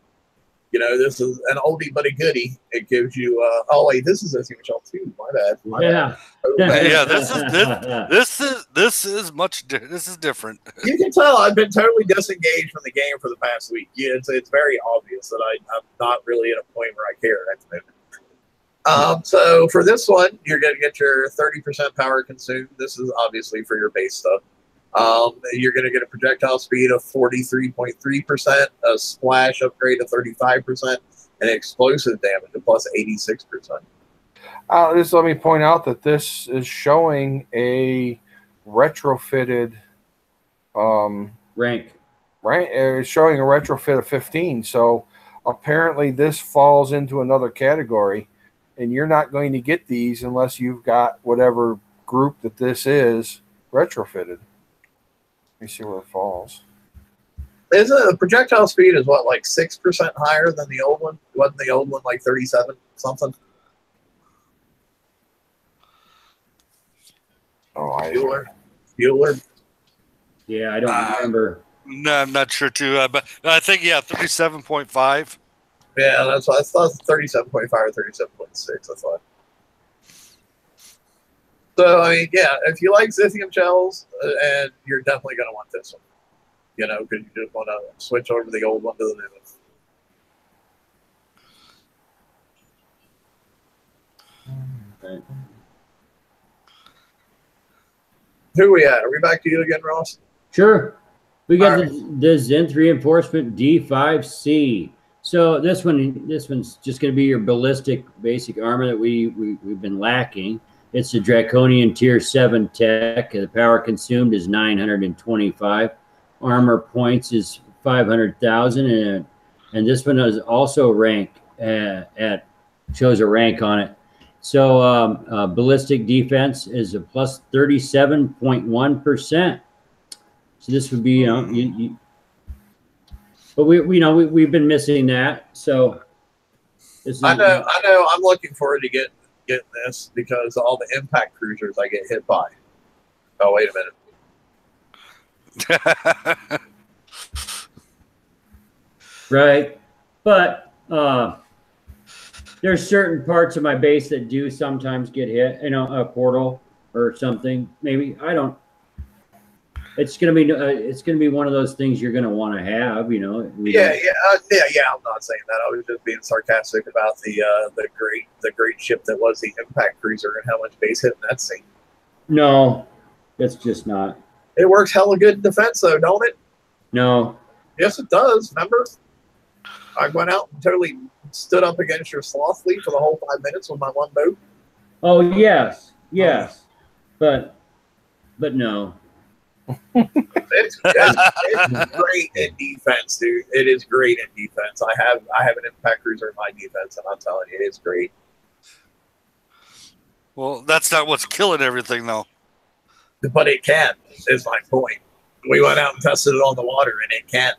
You know, this is an oldie but a goodie. It gives you. Oh wait, this is Zithium shell too. My bad. Yeah. Yeah, this is different. You can tell I've been totally disengaged from the game for the past week. Yeah, it's very obvious that I'm not really at a point where I care at the moment. So for this one, you're going to get your 30% power consumed. This is obviously for your base stuff. You're going to get a projectile speed of 43.3%, a splash upgrade of 35%, and explosive damage of plus 86%. Just let me point out that this is showing a retrofitted rank. Right, it's showing a retrofit of 15. So apparently this falls into another category, and you're not going to get these unless you've got whatever group that this is retrofitted. Let me see where it falls. Is a projectile speed is what, like 6% higher than the old one? Wasn't the old one like 37 something? Oh, Bueller. Yeah, I don't remember. No, I'm not sure too, but I think 37.5. Yeah, that's what I thought. 37.5 or 37.6. I thought. So I mean, yeah, if you like Zithium shells, and you're definitely going to want this one, because you just want to switch over the old one to the new one. Right. Who we at? Are we back to you again, Ross? Sure. We got All the Zenth Reinforcement D5C. So this one's just going to be your ballistic basic armor that we've been lacking. It's a Draconian Tier 7 tech. The power consumed is 925. Armor points is 500,000, and this one is also ranked shows a rank on it. So ballistic defense is a plus 37.1%. So this would be, but we've been missing that. So I know. I'm looking forward to getting this because all the impact cruisers I get hit by. Oh, wait a minute. Right, but there's certain parts of my base that do sometimes get hit. A portal or something. Maybe I don't. It's gonna be one of those things you're gonna want to have. Yeah. I'm not saying that. I was just being sarcastic about the great ship that was the impact cruiser and how much base hit in that scene. No, that's just not. It works hella good in defense, though, don't it? No. Yes, it does. Remember, I went out and totally stood up against your sloth fleet for the whole 5 minutes with my one boat. Oh yes, but no. It's great in defense, dude. It is great in defense. I have an impact cruiser in my defense, and I'm telling you, it's great. Well, that's not what's killing everything, though. But it can, is my point. We went out and tested it on the water, and it can.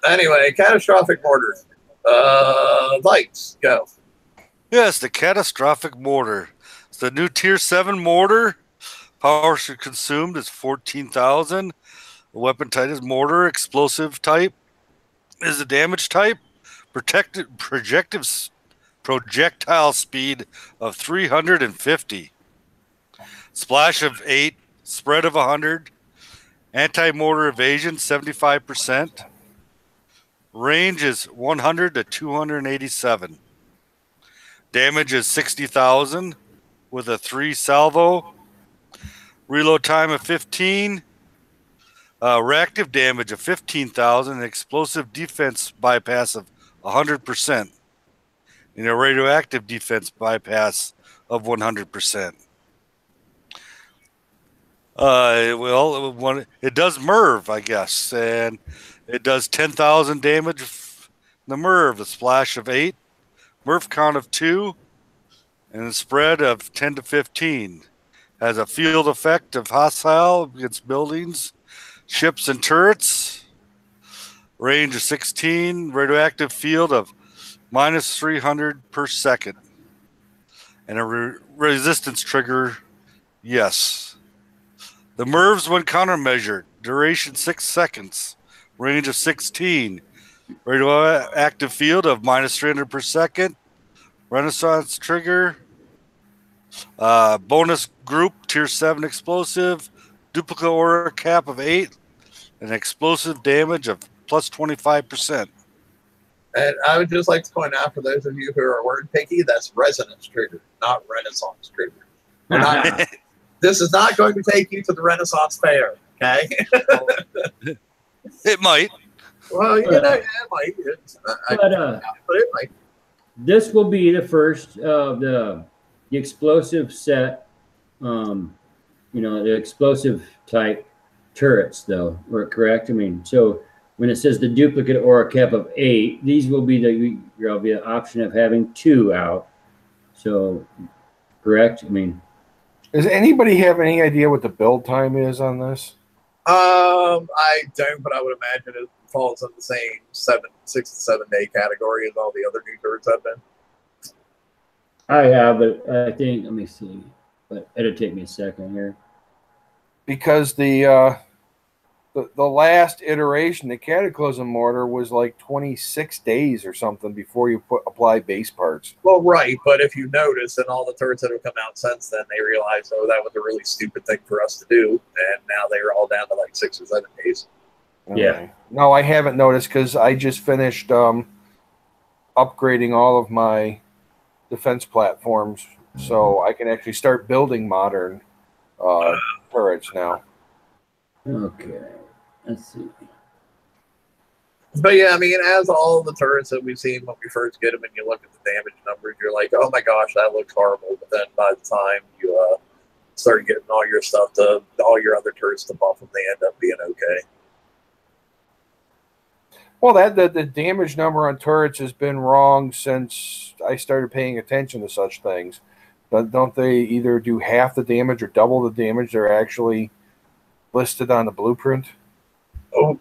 Anyway, catastrophic mortar. Lights, go. Yes, the catastrophic mortar. It's the new Tier 7 mortar. Power consumed is 14,000. The weapon type is mortar. Explosive type is the damage type. Projectile speed of 350. Splash of 8. Spread of 100. Anti-mortar evasion 75%. Range is 100 to 287. Damage is 60,000 with a 3 salvo. Reload time of 15. Reactive damage of 15,000. And explosive defense bypass of 100%. And a radioactive defense bypass of 100%. It does MIRV, I guess, and it does 10,000 damage. The MIRV, the splash of 8, MIRV count of 2, and a spread of 10 to 15. Has a field effect of hostile against buildings, ships, and turrets. Range of 16, radioactive field of minus 300 per second, and a resistance trigger, yes. The MIRVs, when countermeasured, duration 6 seconds, range of 16, radioactive field of minus 300 per second, Renaissance trigger, bonus group, Tier 7 explosive, duplicate aura cap of 8, and explosive damage of plus 25%. And I would just like to point out for those of you who are word picky, that's resonance trigger, not Renaissance trigger. This is not going to take you to the Renaissance Fair, okay? It might. Well, you know, it might. But it might. This will be the first of the explosive set, you know, the explosive type turrets, though. Or correct? I mean, so when it says the duplicate or a cap of 8, these will be there'll be an option of having 2 out. So, correct? I mean, does anybody have any idea what the build time is on this? I don't, but I would imagine it falls in the same 6 to 7 day category as all the other new turrets have been. I have, but I think, let me see, but it'll take me a second here. Because the last iteration, the Cataclysm mortar, was like 26 days or something before you apply base parts. Well, right, but if you notice, in all the turrets that have come out since then, they realized, oh, that was a really stupid thing for us to do, and now they're all down to like 6 or 7 days. Yeah. Okay. No, I haven't noticed because I just finished upgrading all of my defense platforms, so I can actually start building modern turrets now. Okay, let's see. But yeah, I mean, as all the turrets that we've seen when we first get them, and you look at the damage numbers, you're like, oh my gosh, that looks horrible. But then by the time you start getting all your stuff to all your other turrets to buff them, they end up being okay. Well, the damage number on turrets has been wrong since I started paying attention to such things. But don't they either do half the damage or double the damage they're actually listed on the blueprint? Oh,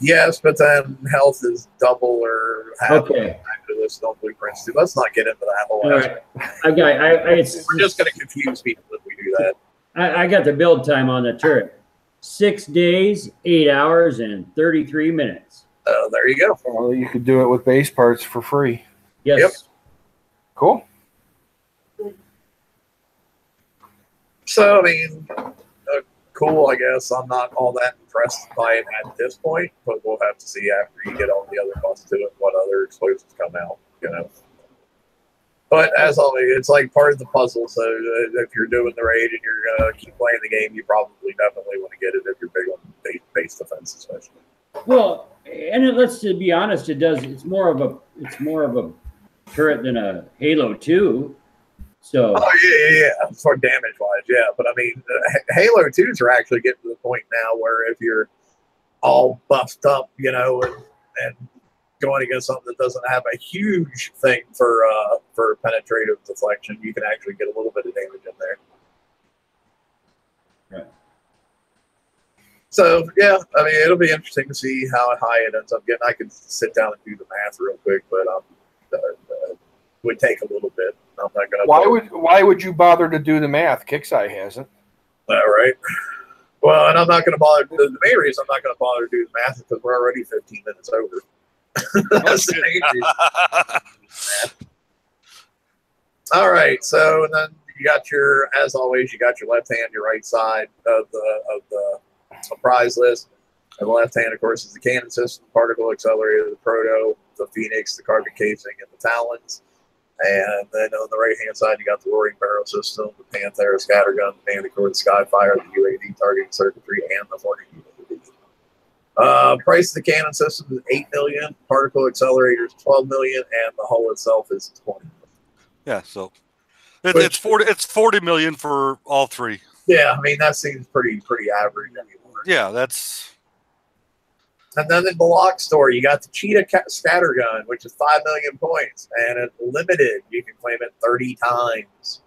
yes, but then health is double or half. Okay. Actually listed on blueprints too. Let's not get into that whole. All right. We're just going to confuse people if we do that. I got the build time on the turret: 6 days, 8 hours, and 33 minutes. There you go. Well, you could do it with base parts for free. Yes. Yep. Cool. So, I mean, cool, I guess. I'm not all that impressed by it at this point, but we'll have to see after you get all the other costs to it, what other explosives come out, you know. But as always, it's like part of the puzzle. So if you're doing the raid and you're going to keep playing the game, you probably definitely want to get it if you're big on base defense, especially. Well, and let's be honest, it's more of a turret than a Halo 2. So. Oh yeah. For damage wise, yeah. But I mean, Halo 2s are actually getting to the point now where if you're all buffed up, you know, and going against something that doesn't have a huge thing for penetrative deflection, you can actually get a little bit of damage in there. Right. So yeah, I mean, it'll be interesting to see how high it ends up getting. I could sit down and do the math real quick, but would take a little bit. I'm not gonna. Why would you bother to do the math? Kixeye hasn't. All right. Well, and I'm not going to bother. The main reason I'm not going to bother to do the math is because we're already 15 minutes over. That's the main reason. All right. So and then you got your, as always, you got your left hand, your right side of the prize list. On the left hand, of course, is the cannon system, particle accelerator, the proto, the phoenix, the carbon casing, and the talons. And then on the right hand side, you got the roaring barrel system, the Panther, scattergun, the Bandicoot, the Skyfire, the UAV targeting circuitry, and the Hornet UAV. Price of the cannon system is $8 million, particle accelerator is $12 million, and the hull itself is $20 million. Yeah, so it's 40 million for all three. Yeah, I mean that seems pretty average anymore. Yeah, that's. And then in the lock store, you got the Cheetah scattergun, which is 5 million points, and it's limited. You can claim it 30 times.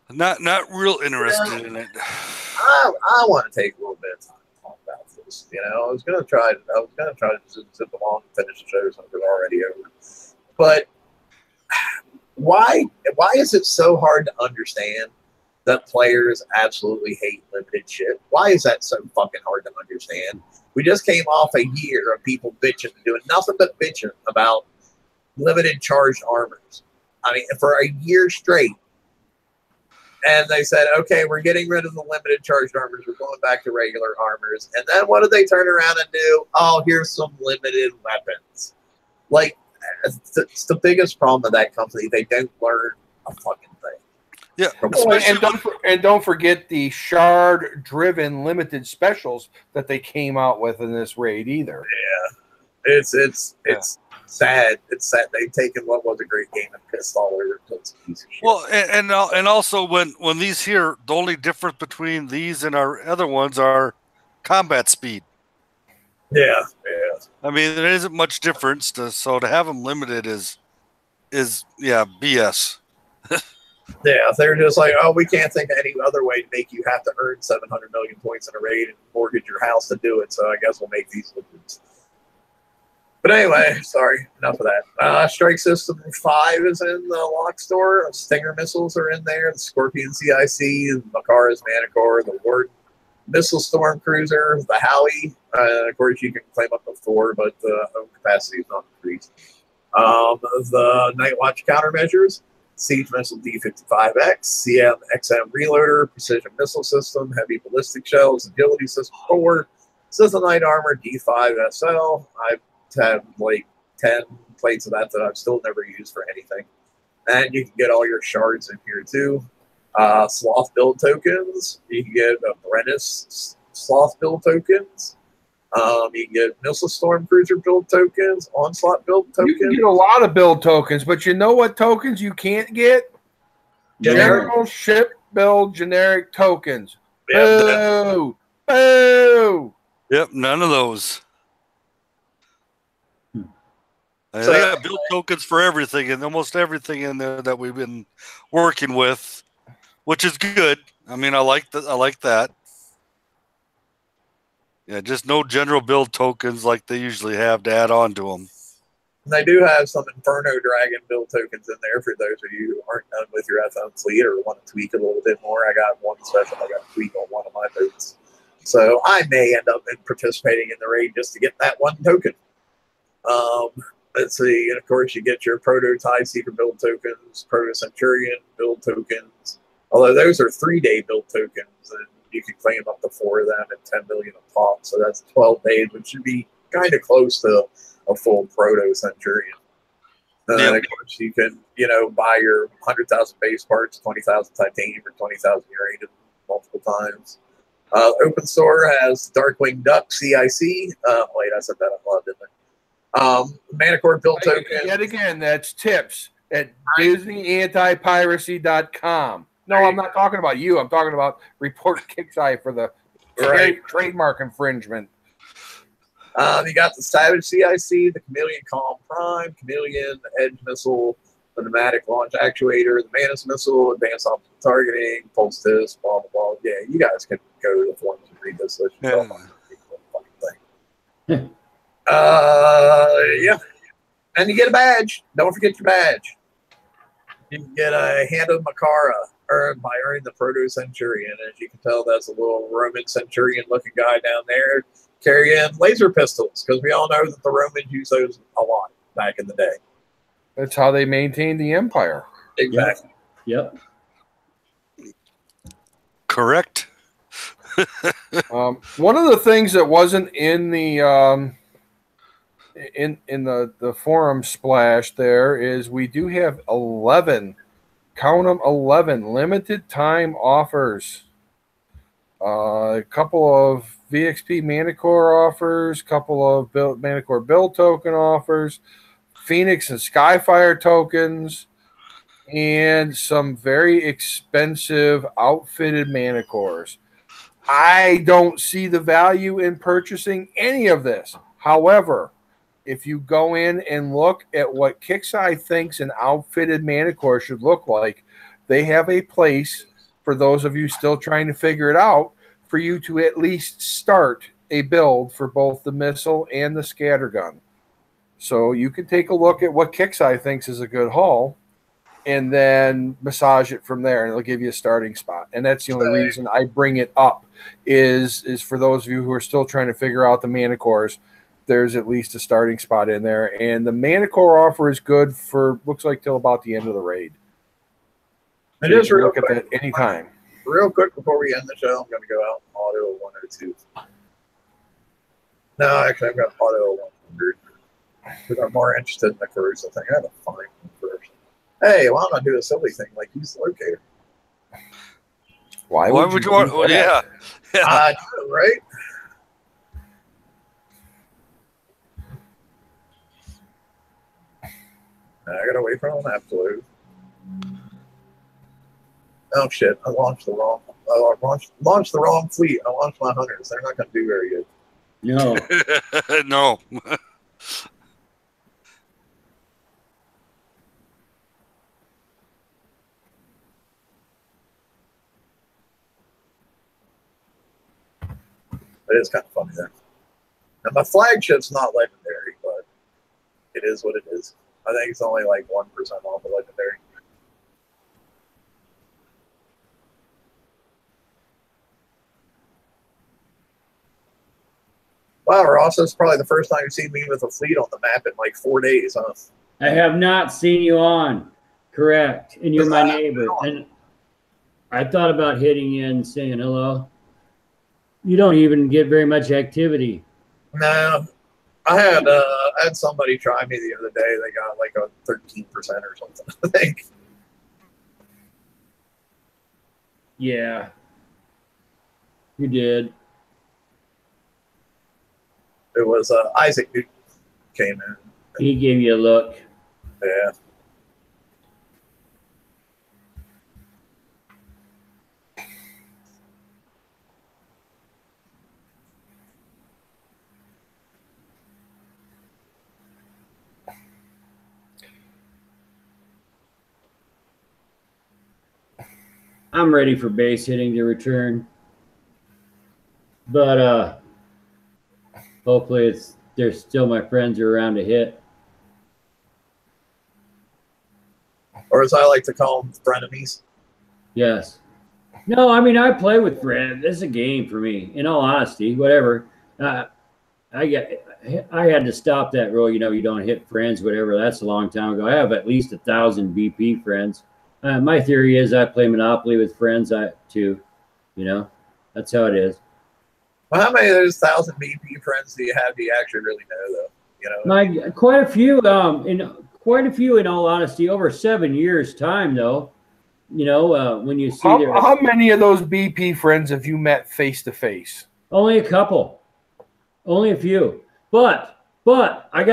Not real interested in it. I want to take a little bit of time to talk about this. You know, I was gonna try to zip along and finish the show since it's already over. But why is it so hard to understand that players absolutely hate limited shit? Why is that so fucking hard to understand? We just came off a year of people bitching, doing nothing but bitching about limited charged armors. I mean, for a year straight. And they said, okay, we're getting rid of the limited charged armors. We're going back to regular armors. And then what did they turn around and do? Oh, here's some limited weapons. Like, it's the biggest problem with that company. They don't learn a fucking thing. Yeah, Oh, especially And don't forget the shard-driven limited specials that they came out with in this raid either. It's sad. It's sad they've taken what was a great game and pissed all over it. It's a piece of shit. well, and also when these here, the only difference between these and our other ones are combat speed. Yeah. I mean, there isn't much difference. So to have them limited is BS. Yeah, they're just like, oh, we can't think of any other way to make you have to earn 700 million points in a raid and mortgage your house to do it. So I guess we'll make these liquids. But anyway, sorry, enough of that. Strike System 5 is in the lock store. Stinger missiles are in there. The Scorpion CIC, the Makara's Manicore, the Ward Missile Storm Cruiser, the Howie. Of course, you can claim up to 4, but the home capacity is not increased. The Night Watch countermeasures. Siege Missile D55X, CM XM Reloader, Precision Missile System, Heavy Ballistic Shells, Agility System 4, System Light Armor D5SL. I've had like 10 plates of that I've still never used for anything. And you can get all your shards in here too. Sloth build tokens. You can get Brennis Sloth build tokens. You can get Missile Storm Cruiser build tokens, Onslaught build tokens. You can get a lot of build tokens, but you know what tokens you can't get? General ship build generic tokens. Boo! Boo! Yep, none of those. So, they got build tokens for everything and almost everything in there that we've been working with, which is good. I mean, I like that. Yeah, just no general build tokens like they usually have to add on to them. they do have some Inferno Dragon build tokens in there for those of you who aren't done with your FM fleet or want to tweak a little bit more. I got one special. I got to tweak on one of my boats. So I may end up participating in the raid just to get that one token. Let's see. And of course, you get your Prototype Seeker build tokens, Proto Centurion build tokens. Although those are 3-day build tokens, and you can claim up to 4 of them at 10 million a pop. So that's 12 days, which should be kind of close to a full Proto Centurion. And then, of course, you can, buy your 100,000 base parts, 20,000 titanium, or 20,000 uranium multiple times. Open store has Darkwing Duck CIC. Wait, I said that out loud, didn't I? Manicore build token. Yet again, that's tips at DisneyAntipiracy.com. No, I'm not talking about you. I'm talking about Report Kixeye for the trademark infringement. You got the Savage CIC, the Chameleon Calm Prime, Chameleon Edge Missile, the Pneumatic Launch Actuator, the Manus Missile, Advanced Optical Targeting, Pulse Disc, blah, blah, blah. Yeah, you guys can go to the forums and read this list yourself. Yeah. Yeah. And you get a badge. Don't forget your badge. You can get a Hand of Makara earned by earning the Proto Centurion. As you can tell, that's a little Roman Centurion looking guy down there carrying laser pistols, because we all know that the Romans used those a lot back in the day. That's how they maintained the empire. Exactly. Yep. Correct. One of the things that wasn't in the in the forum splash there is we do have 11, count them, 11 limited time offers. A couple of VXP Manicore offers, couple of Manicore build token offers, Phoenix and Skyfire tokens, and some very expensive outfitted Manicores. I don't see the value in purchasing any of this. However, if you go in and look at what Kixeye thinks an outfitted Manicore should look like, they have a place for those of you still trying to figure it out, for you to at least start a build for both the missile and the scattergun. So you can take a look at what Kixeye thinks is a good haul and then massage it from there, and it'll give you a starting spot. And that's the only reason I bring it up is for those of you who are still trying to figure out the Manicores, there's at least a starting spot in there. And the Manicore offer is good for, looks like, till about the end of the raid. And just look at that anytime. Real quick before we end the show, I'm going to go out in auto 102. No, actually, I've got auto 100. Because I'm more interested in the cruise. I think I have to find one first. Hey, why don't I do a silly thing like use the locator? Why would you want? do Well, yeah, that? yeah. I know, right? I gotta wait for an absolute. Oh shit! I launched the wrong. Launched the wrong fleet. I launched my hunters. They're not gonna do very good. No. No. It is kind of funny there. And my flagship's not legendary, but it is what it is. I think it's only like 1% off of legendary. Wow, Ross, that's probably the first time you've seen me with a fleet on the map in like 4 days, huh? I have not seen you on. Correct. And you're my neighbor. And I thought about hitting you and saying hello. You don't even get very much activity. No. I had somebody try me the other day. They got like a 13% or something, I think. Yeah. You did. It was Isaac Newton came in. He gave you a look. Yeah. I'm ready for base hitting to return. But hopefully there's still my friends are around to hit. Or as I like to call them, frenemies. Yes. No, I mean I play with friends. It's a game for me. In all honesty, whatever. I had to stop that rule. You know, you don't hit friends, whatever. That's a long time ago. I have at least 1,000 BP friends. My theory is I play Monopoly with friends. Too. You know, that's how it is. Well, how many of those 1,000 BP friends do you have? Do you actually really know, though? You know, Quite a few. In all honesty, over 7 years' time, though. You know, when you see how many of those BP friends have you met face to face? Only a couple, only a few. But I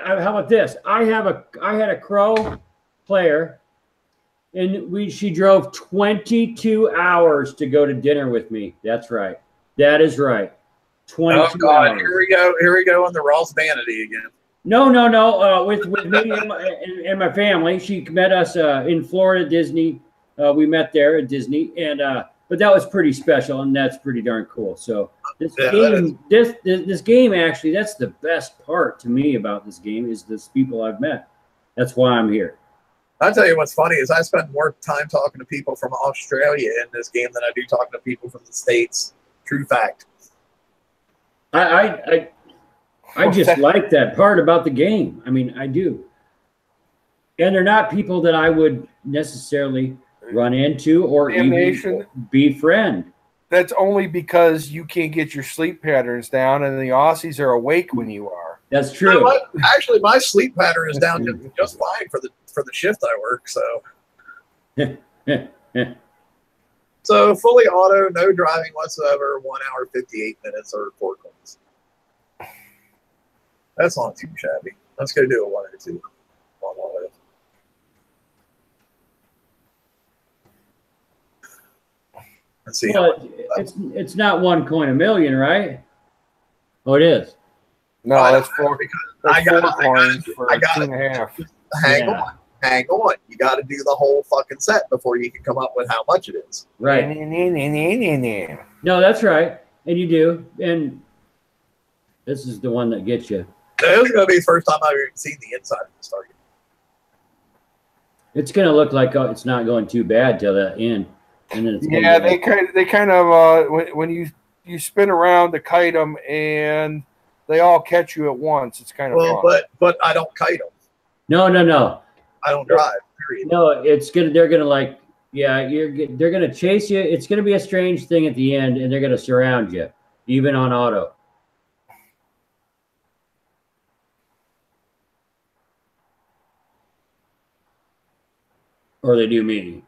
how about this? I had a Crow player, and she drove 22 hours to go to dinner with me. That's right. That is right. 22 oh God, hours. Here we go on the Ross vanity again. No. With me and my family, she met us in Florida, Disney. We met there at Disney, and but that was pretty special, and that's pretty darn cool. So this game actually, that's the best part to me about this game is this people I've met. That's why I'm here. I'll tell you what's funny is I spend more time talking to people from Australia in this game than I do talking to people from the States. True fact. I just like that part about the game. I mean, I do. And they're not people that I would necessarily run into or even befriend. That's only because you can't get your sleep patterns down, and the Aussies are awake when you are. That's true. Actually, my sleep pattern is down just fine for the shift I work. So, so fully auto, no driving whatsoever. 1 hour 58 minutes or 4 calls. That's not too shabby. Let's go do a 1 or 2 on auto. Let's see. Well, it's not 1 coin a million, right? Oh, it is. No, that's 4. That's 4 coins for 2.5. Hang on. You got to do the whole fucking set before you can come up with how much it is. Right. No, that's right. And you do. And this is the one that gets you. This is going to be the first time I've even seen the inside of this target. It's going to look like it's not going too bad till the end. And then it's they kind of when you spin around to kite them and they all catch you at once. It's kind of fun. But I don't kite them. No. I don't drive. Period. No, they're gonna like they're gonna chase you. It's gonna be a strange thing at the end, and they're gonna surround you, even on auto. Or they do me.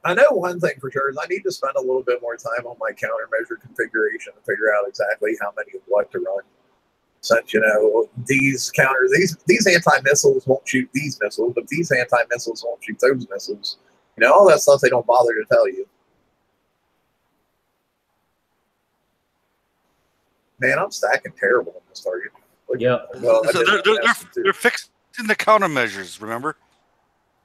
I know one thing for sure is I need to spend a little bit more time on my countermeasure configuration to figure out exactly how many of what to run. Since, you know, these counters, these anti-missiles won't shoot these missiles, but these anti-missiles won't shoot those missiles. You know, all that stuff they don't bother to tell you. Man, I'm stacking terrible on this target. Yeah. Well, So they're fixing the countermeasures, remember?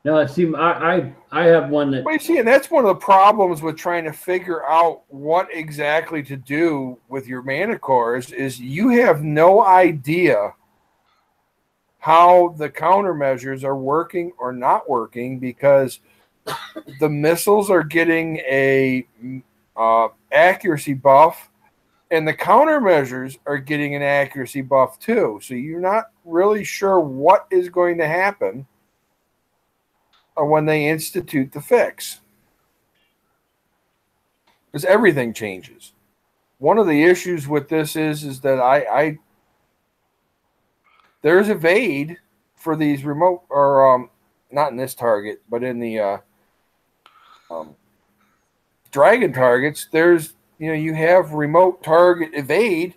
No, see, I have one that. Well, you see, and that's one of the problems with trying to figure out what exactly to do with your mana cores is you have no idea how the countermeasures are working or not working because the missiles are getting a accuracy buff and the countermeasures are getting an accuracy buff too. So you're not really sure what is going to happen when they institute the fix. Because everything changes. One of the issues with this is that there's evade for these remote, or not in this target, but in the dragon targets, there's, you know, you have remote target evade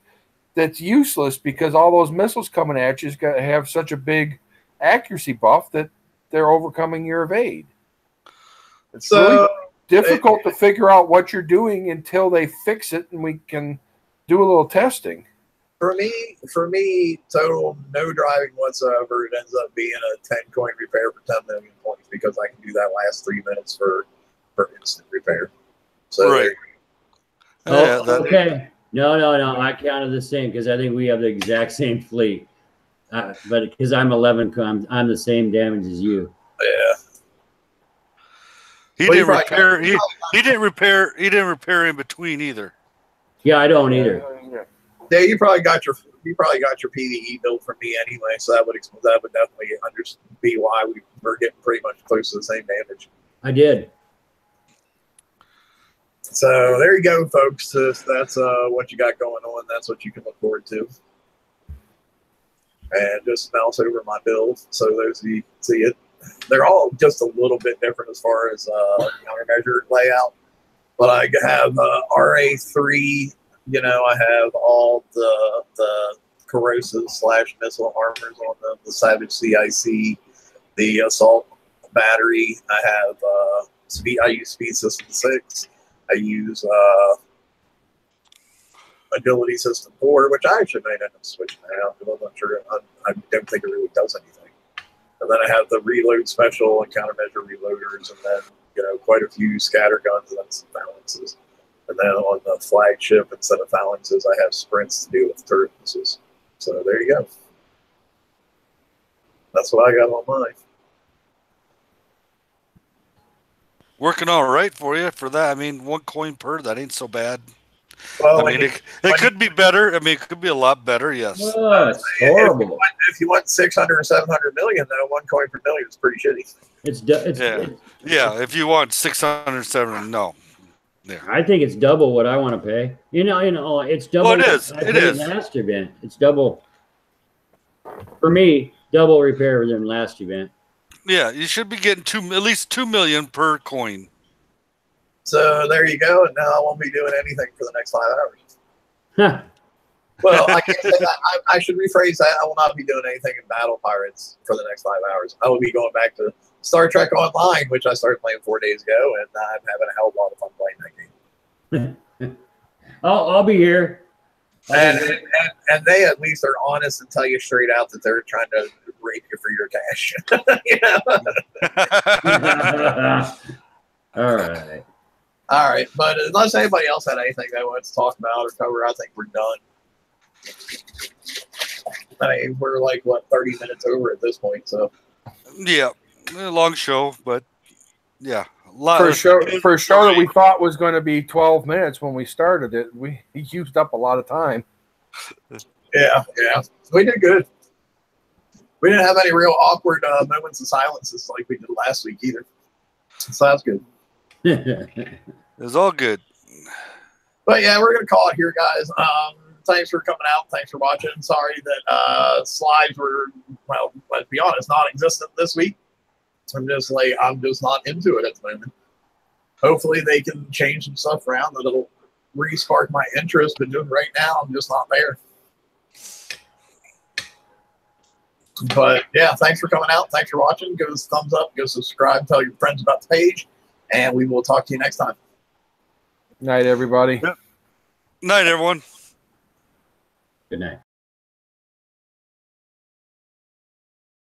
that's useless because all those missiles coming at you have such a big accuracy buff that they're overcoming your evade. It's really difficult to figure out what you're doing until they fix it and we can do a little testing. For me, total no driving whatsoever. It ends up being a 10 coin repair for 10 million points because I can do that last 3 minutes for instant repair. So right. Okay. No. I counted the same because I think we have the exact same fleet. But because I'm 11, I'm the same damage as you. Yeah. He didn't repair. He didn't repair. He didn't repair in between either. Yeah, I don't either. Yeah, you probably got your PvE build from me anyway, so that would definitely be why we're getting pretty much close to the same damage. I did. So there you go, folks. That's what you got going on. That's what you can look forward to. And just mouse over my build so those of you can see it. They're all just a little bit different as far as countermeasure layout. But I have RA3. You know, I have all the corrosive / missile armors on them. The Savage CIC, the assault battery. I have speed. I use Speed System 6. I use Agility System 4, which I actually might end up switching out because I'm not sure. I don't think it really does anything. And then I have the reload special and countermeasure reloaders, and then, you know, quite a few scatter guns and then some balances. And then on the flagship, instead of phalanxes, I have sprints to deal with turret missiles. So there you go. That's what I got on mine. Working all right for you for that. I mean, 1 coin per, that ain't so bad. Well, I mean, it could be better. I mean, it could be a lot better, yes. Oh, it's horrible. If you want 600 or 700 million, though, 1 coin per million is pretty shitty. Yeah, if you want 600, 700, no. Yeah. I think it's double what I want to pay. You know, it's double. Well, it is. It is. Last event, it's double. For me, double repair than last event. Yeah, you should be getting at least 2 million per coin. So there you go. And now I won't be doing anything for the next 5 hours. Huh. Well, I can't say that. I should rephrase that. I will not be doing anything in Battle Pirates for the next 5 hours. I will be going back to Star Trek Online, which I started playing 4 days ago, and I'm having a hell of a lot of fun playing that game. I'll be here. And they at least are honest and tell you straight out that they're trying to rape you for your cash. All right. All right. But unless anybody else had anything they wanted to talk about or cover, I think we're done. I mean, we're like, 30 minutes over at this point. So, yeah, a long show, but yeah. For a show that we thought was going to be 12 minutes when we started it, we used up a lot of time. Yeah. We did good. We didn't have any real awkward moments of silences like we did last week either. So that's good. It's all good. But yeah, we're going to call it here, guys. Thanks for coming out. Thanks for watching. Sorry that slides were, well, let's be honest, non-existent this week. I'm just not into it at the moment. hopefully they can change some stuff around that'll re-spark my interest. But doing right now, I'm just not there. But yeah, thanks for coming out. Thanks for watching. Give us a thumbs up. Go subscribe. Tell your friends about the page. And we will talk to you next time. Night, everybody. Yep. Night, everyone. Good night.